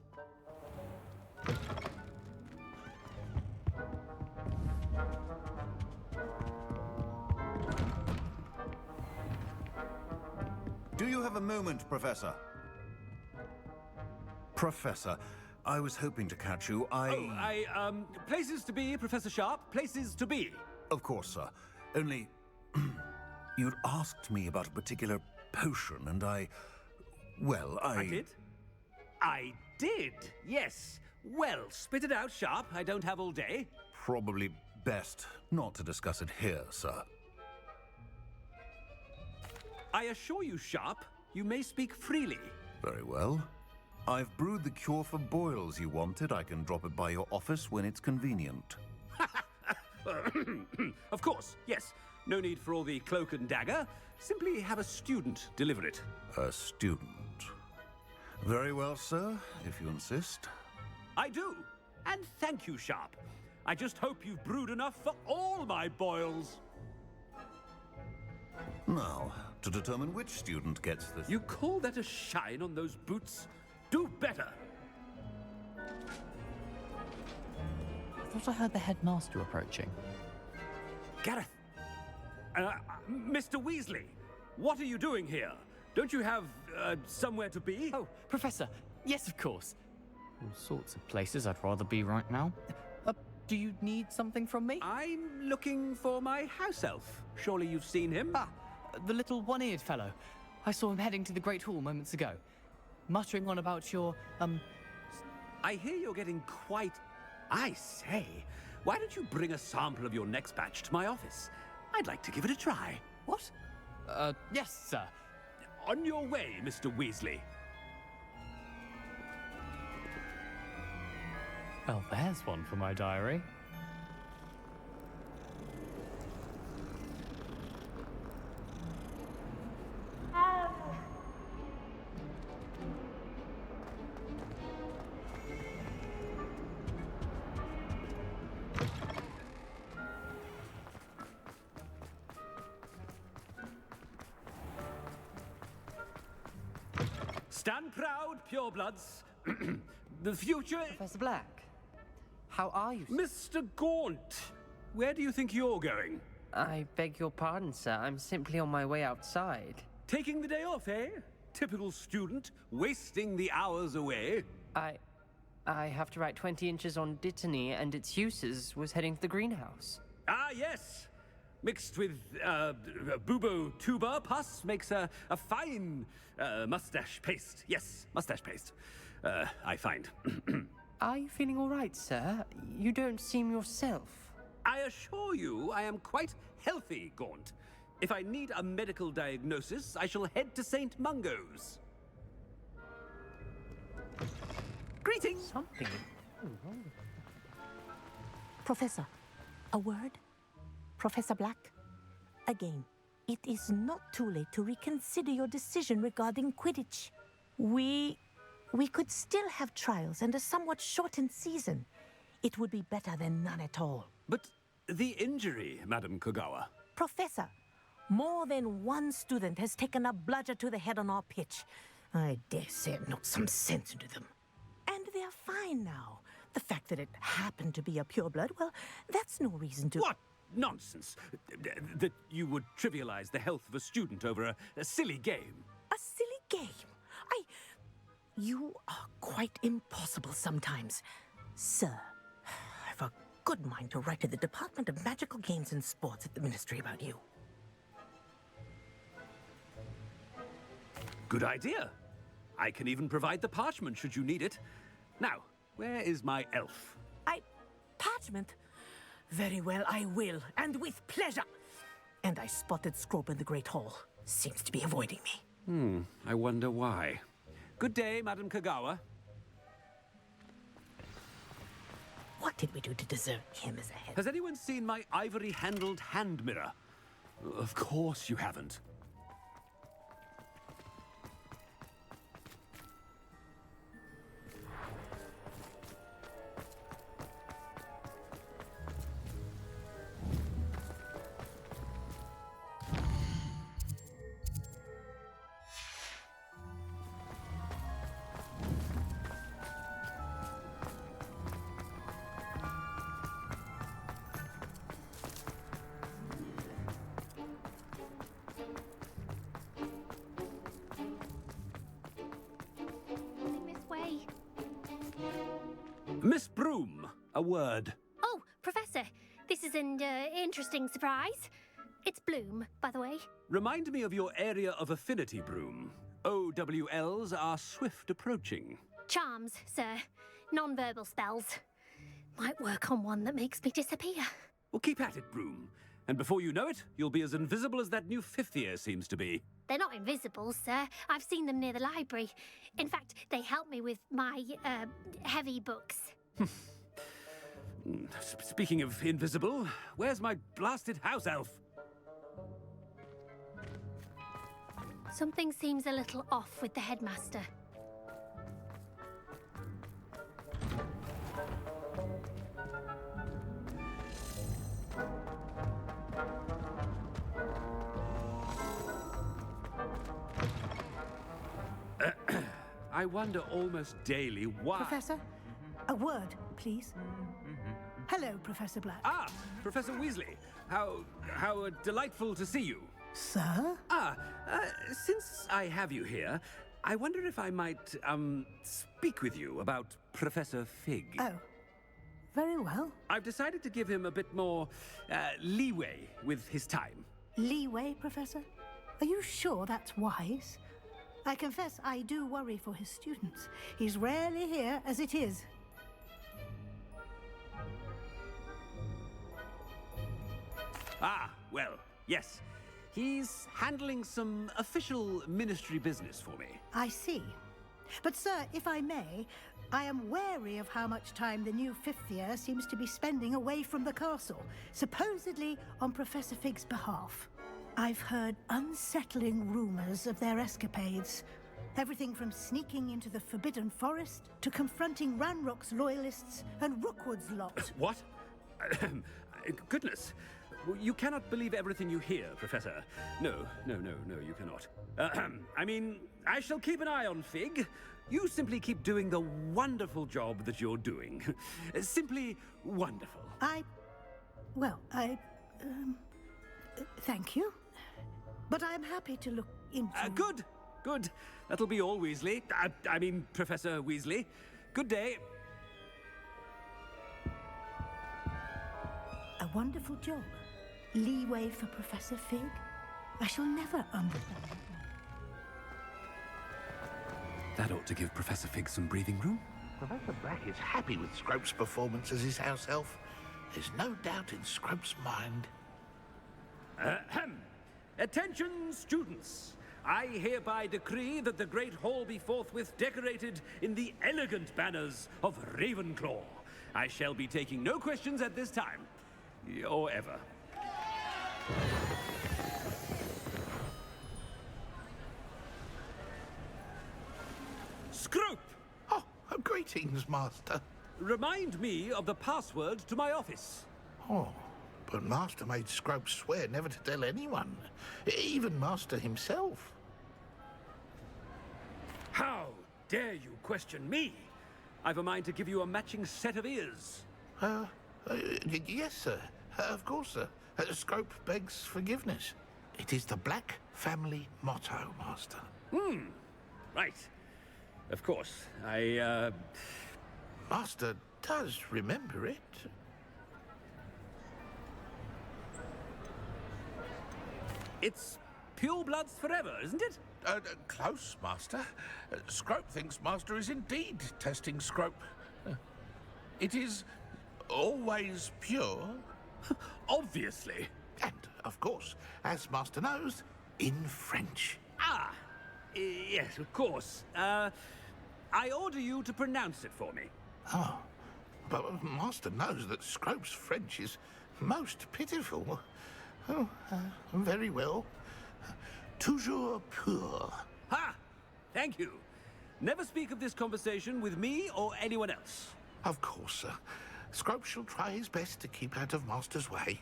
Do you have a moment, Professor? Professor, I was hoping to catch you. Places to be, Professor Sharp. Places to be. Of course, sir. Only, you'd asked me about a particular potion, and I did? I did, yes. Well, spit it out, Sharp. I don't have all day. Probably best not to discuss it here, sir. I assure you, Sharp, you may speak freely. Very well. I've brewed the cure for boils you wanted. I can drop it by your office when it's convenient. Of course, yes. No need for all the cloak and dagger. Simply have a student deliver it. A student? Very well, sir, if you insist. I do. And thank you, Sharp. I just hope you've brewed enough for all my boils. Now, to determine which student gets this... You call that a shine on those boots? Do better. I thought I heard the headmaster approaching. Gareth! Mr. Weasley, what are you doing here? Don't you have, somewhere to be? Oh, Professor, yes, of course. All sorts of places I'd rather be right now. Do you need something from me? I'm looking for my house elf. Surely you've seen him? Ah, the little one-eared fellow. I saw him heading to the Great Hall moments ago, muttering on about your, I hear you're getting quite... I say, why don't you bring a sample of your next batch to my office? I'd like to give it a try. What? Yes, sir. On your way, Mr. Weasley. Well, there's one for my diary. Stand proud, purebloods. The future... Professor Black, how are you, sir? Mr. Gaunt, where do you think you're going? I beg your pardon, sir. I'm simply on my way outside. Taking the day off, eh? Typical student, wasting the hours away. I have to write 20 inches on Dittany and its uses. Was heading to the greenhouse. Ah, yes. Mixed with bubo tuber pus makes a fine mustache paste. Yes, mustache paste. I find. Are you feeling all right, sir? You don't seem yourself. I assure you I am quite healthy, Gaunt. If I need a medical diagnosis, I shall head to St. Mungo's. Greetings! Something. Professor, a word? Professor Black, again, it is not too late to reconsider your decision regarding Quidditch. We could still have trials and a somewhat shortened season. It would be better than none at all. But the injury, Madam Kagawa. Professor, more than one student has taken a bludger to the head on our pitch. I dare say it knocked some sense into them. And they're fine now. The fact that it happened to be a pureblood, well, that's no reason to... What? Nonsense. That you would trivialize the health of a student over a silly game. A silly game? You are quite impossible sometimes. Sir, I've a good mind to write to the Department of Magical Games and Sports at the Ministry about you. Good idea. I can even provide the parchment should you need it. Now, where is my elf? Parchment? Very well, I will, and with pleasure. And I spotted Scrope in the Great Hall. Seems to be avoiding me. I wonder why. Good day, Madam Kagawa. What did we do to deserve him as a head? Has anyone seen my ivory-handled hand mirror? Of course you haven't. Miss Broom, a word. Oh, Professor, this is an interesting surprise. It's Bloom, by the way. Remind me of your area of affinity, Broom. OWLs are swift approaching. Charms, sir. Non-verbal spells. Might work on one that makes me disappear. Well, keep at it, Broom. And before you know it, you'll be as invisible as that new fifth year seems to be. They're not invisible, sir. I've seen them near the library. In fact, they help me with my, heavy books. Speaking of invisible, where's my blasted house elf? Something seems a little off with the headmaster. I wonder almost daily why... Professor, a word, please. Hello, Professor Black. Ah, Professor Weasley. How delightful to see you. Sir? Since I have you here, I wonder if I might, speak with you about Professor Fig. Oh, very well. I've decided to give him a bit more, leeway with his time. Leeway, Professor? Are you sure that's wise? I confess I do worry for his students. He's rarely here as it is. Ah, well, yes. He's handling some official ministry business for me. I see. But, sir, if I may, I am wary of how much time the new fifth year seems to be spending away from the castle, supposedly on Professor Fig's behalf. I've heard unsettling rumors of their escapades. Everything from sneaking into the Forbidden Forest to confronting Ranrock's loyalists and Rookwood's lot. What? Goodness. You cannot believe everything you hear, Professor. No, you cannot. I mean, I shall keep an eye on Fig. You simply keep doing the wonderful job that you're doing. Simply wonderful. Thank you. But I'm happy to look into... Good. That'll be all, Weasley. I mean, Professor Weasley. Good day. A wonderful job. Leeway for Professor Fig. I shall never understand. That ought to give Professor Fig some breathing room. Professor Black is happy with Scrope's performance as his house elf. There's no doubt in Scrope's mind. Attention, students. I hereby decree that the Great Hall be forthwith decorated in the elegant banners of Ravenclaw. I shall be taking no questions at this time. Or ever. Scrope! Oh, greetings, Master. Remind me of the password to my office. Oh, but Master made Scrope swear never to tell anyone, even Master himself. How dare you question me? I've a mind to give you a matching set of ears. Yes, sir. Of course, sir. Scrope begs forgiveness. It is the Black family motto, Master. Right. Of course. Master does remember it. It's pure bloods forever, isn't it? Close, Master. Scrope thinks Master is indeed testing Scrope. It is always pure. Obviously. And, of course, as Master knows, in French. Ah, yes, of course. I order you to pronounce it for me. Oh, but Master knows that Scrope's French is most pitiful. Oh, very well. Toujours pur. Ha! Thank you. Never speak of this conversation with me or anyone else. Of course, sir. Scrope shall try his best to keep out of Master's way.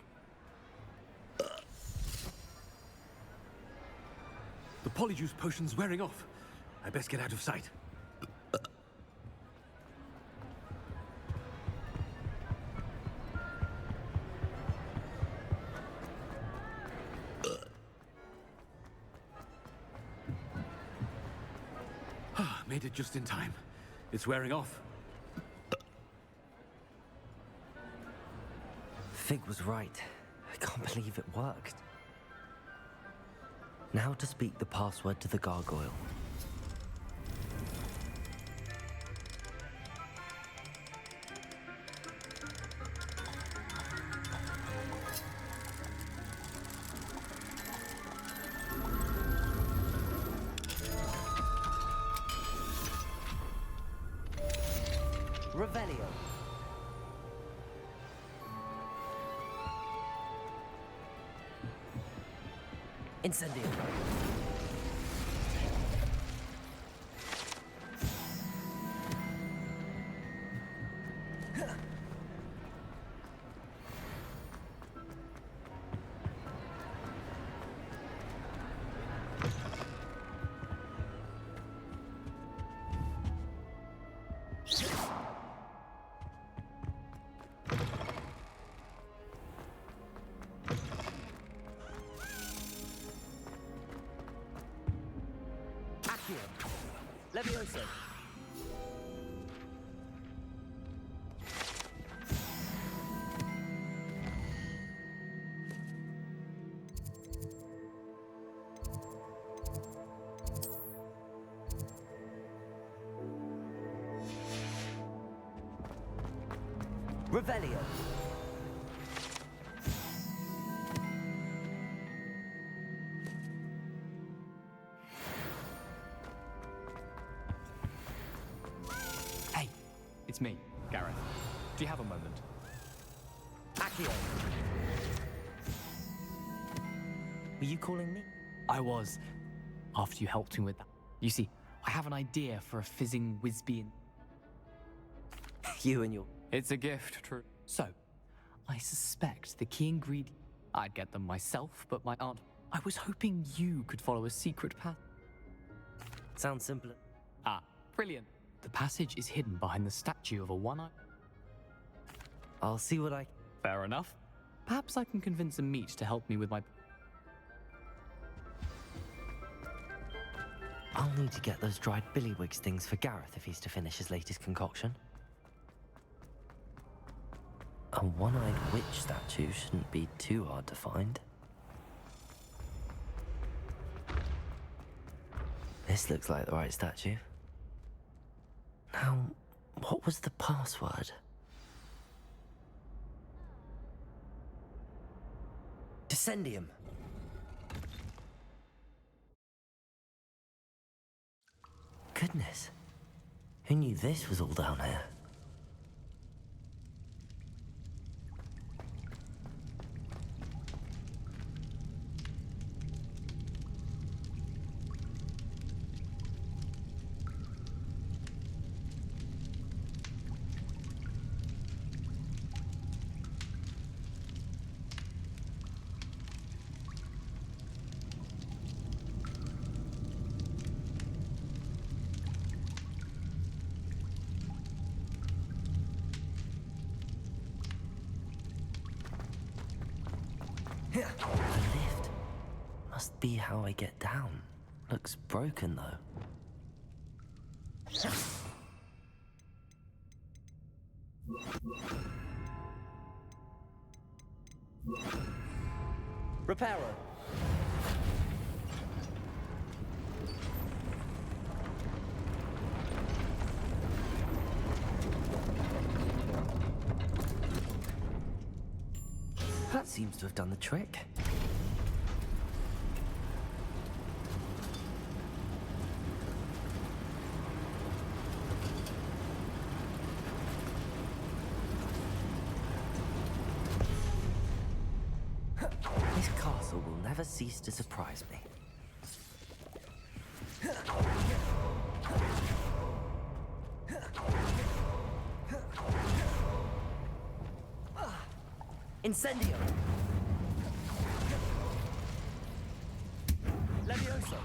The polyjuice potion's wearing off. I best get out of sight. Made it just in time. It's wearing off. Fig was right. I can't believe it worked. Now to speak the password to the gargoyle. Revelio. Incendio. Levioso. Revelio. It's me, Gareth. Do you have a moment? Accio. Were you calling me? I was, after you helped me with that. You see, I have an idea for a fizzing Whizbee and... You and your... It's a gift, true. So, I suspect the key ingredient... I'd get them myself, but my aunt... I was hoping you could follow a secret path. Sounds simpler. Ah, brilliant. The passage is hidden behind the statue of a one-eyed... I'll see what I... Fair enough. Perhaps I can convince a meat to help me with my... I'll need to get those dried billywigs things for Gareth if he's to finish his latest concoction. A one-eyed witch statue shouldn't be too hard to find. This looks like the right statue. Now, what was the password? Descendium. Goodness. Who knew this was all down here? The lift. Must be how I get down. Looks broken, though. Reparo. seems to have done the trick. This castle will never cease to surprise me. Incendio! Levioso!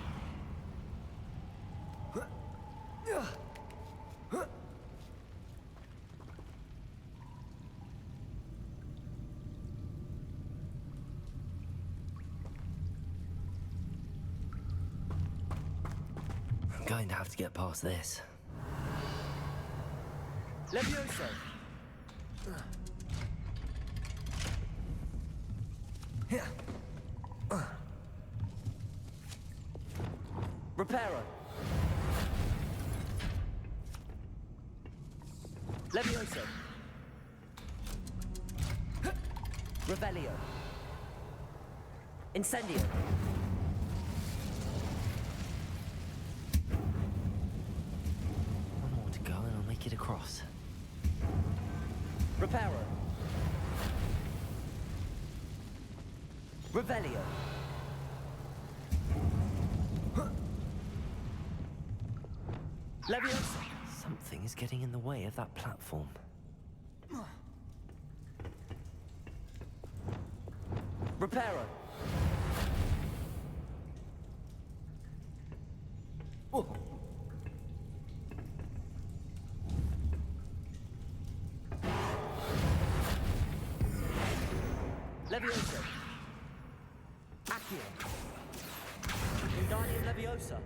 I'm going to have to get past this. Levioso! Reparo. Levioso. Revelio. Incendio. One more to go and I'll make it across. Reparo. Revelio. Leviosa! Something is getting in the way of that platform. Reparo. Oh. Leviosa. Accio. Wingardium Leviosa.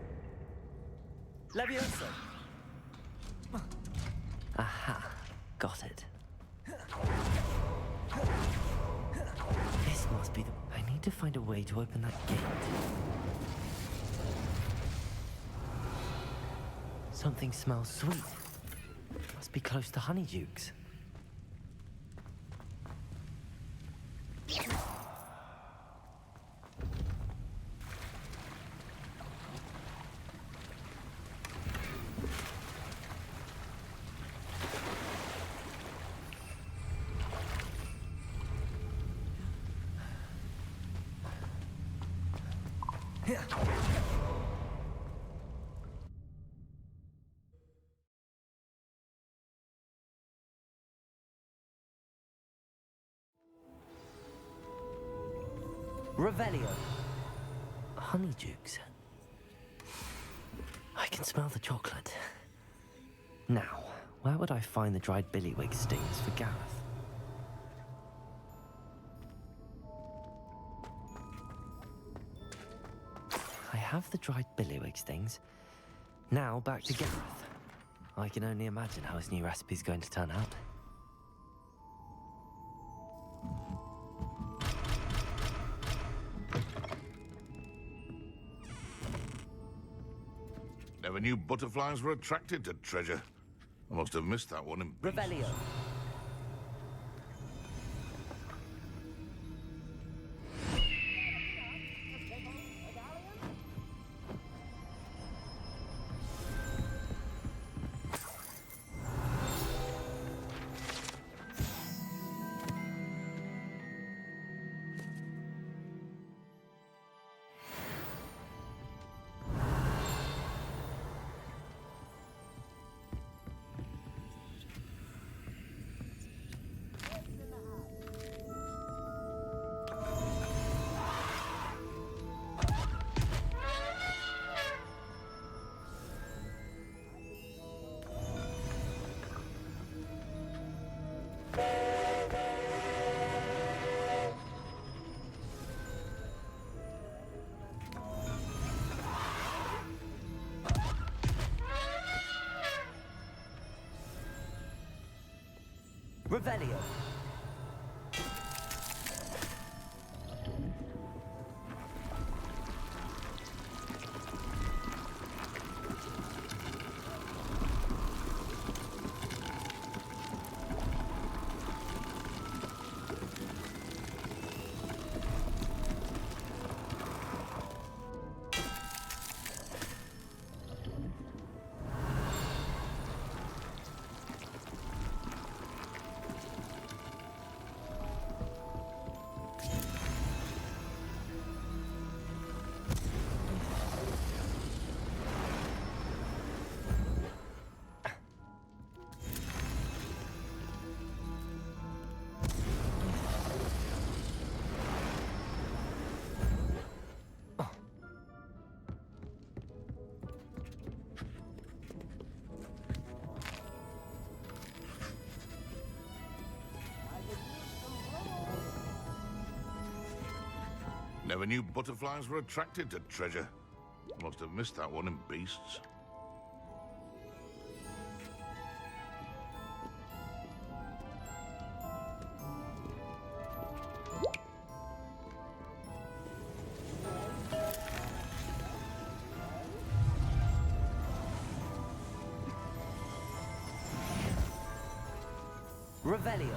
Leviosa. Aha, got it. This must be the... I need to find a way to open that gate. Something smells sweet. Must be close to Honeydukes. Revelio. Honeydukes. I can smell the chocolate. Now, where would I find the dried billywig stings for Gareth? I have the dried billywig stings. Now back to Gareth. I can only imagine how his new recipe's going to turn out. Never knew butterflies were attracted to treasure. I must have missed that one in pieces. Revelio. Revelio. Never knew butterflies were attracted to treasure. Must have missed that one in Beasts. Revelio.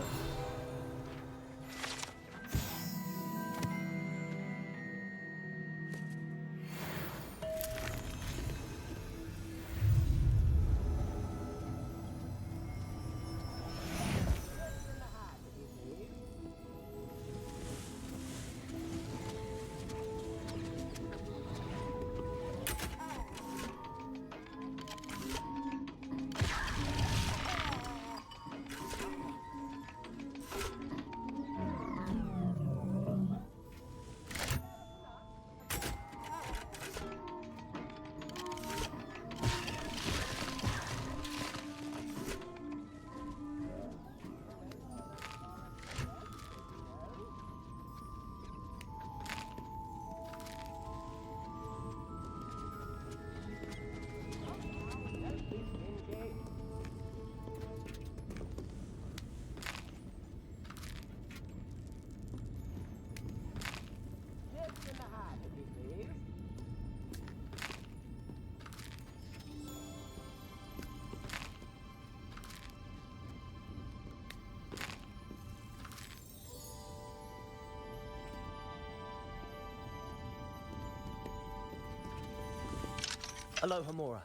Aloha Mora.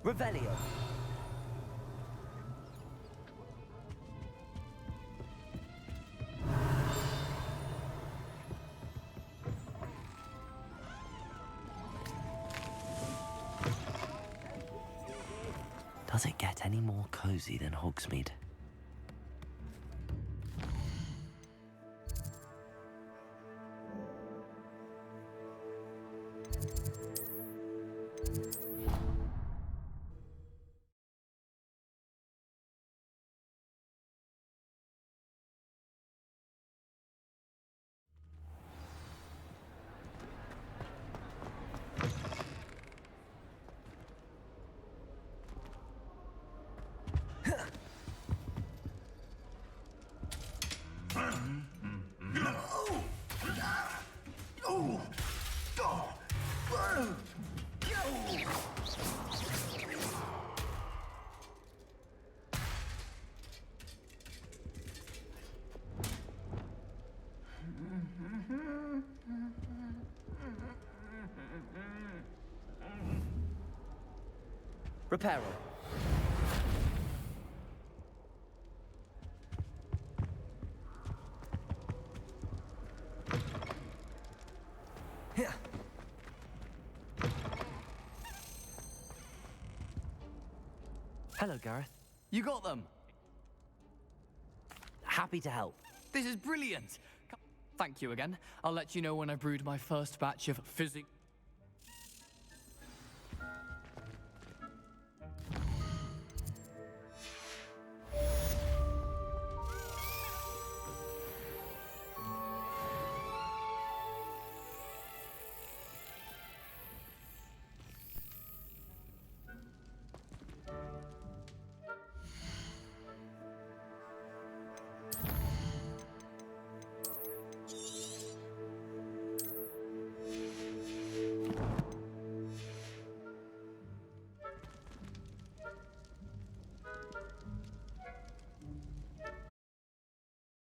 Revelio. Does it get any more cozy than Hogsmeade? Reparo. Here. Hello, Gareth. You got them! Happy to help. This is brilliant! Thank you again. I'll let you know when I've brewed my first batch of physics.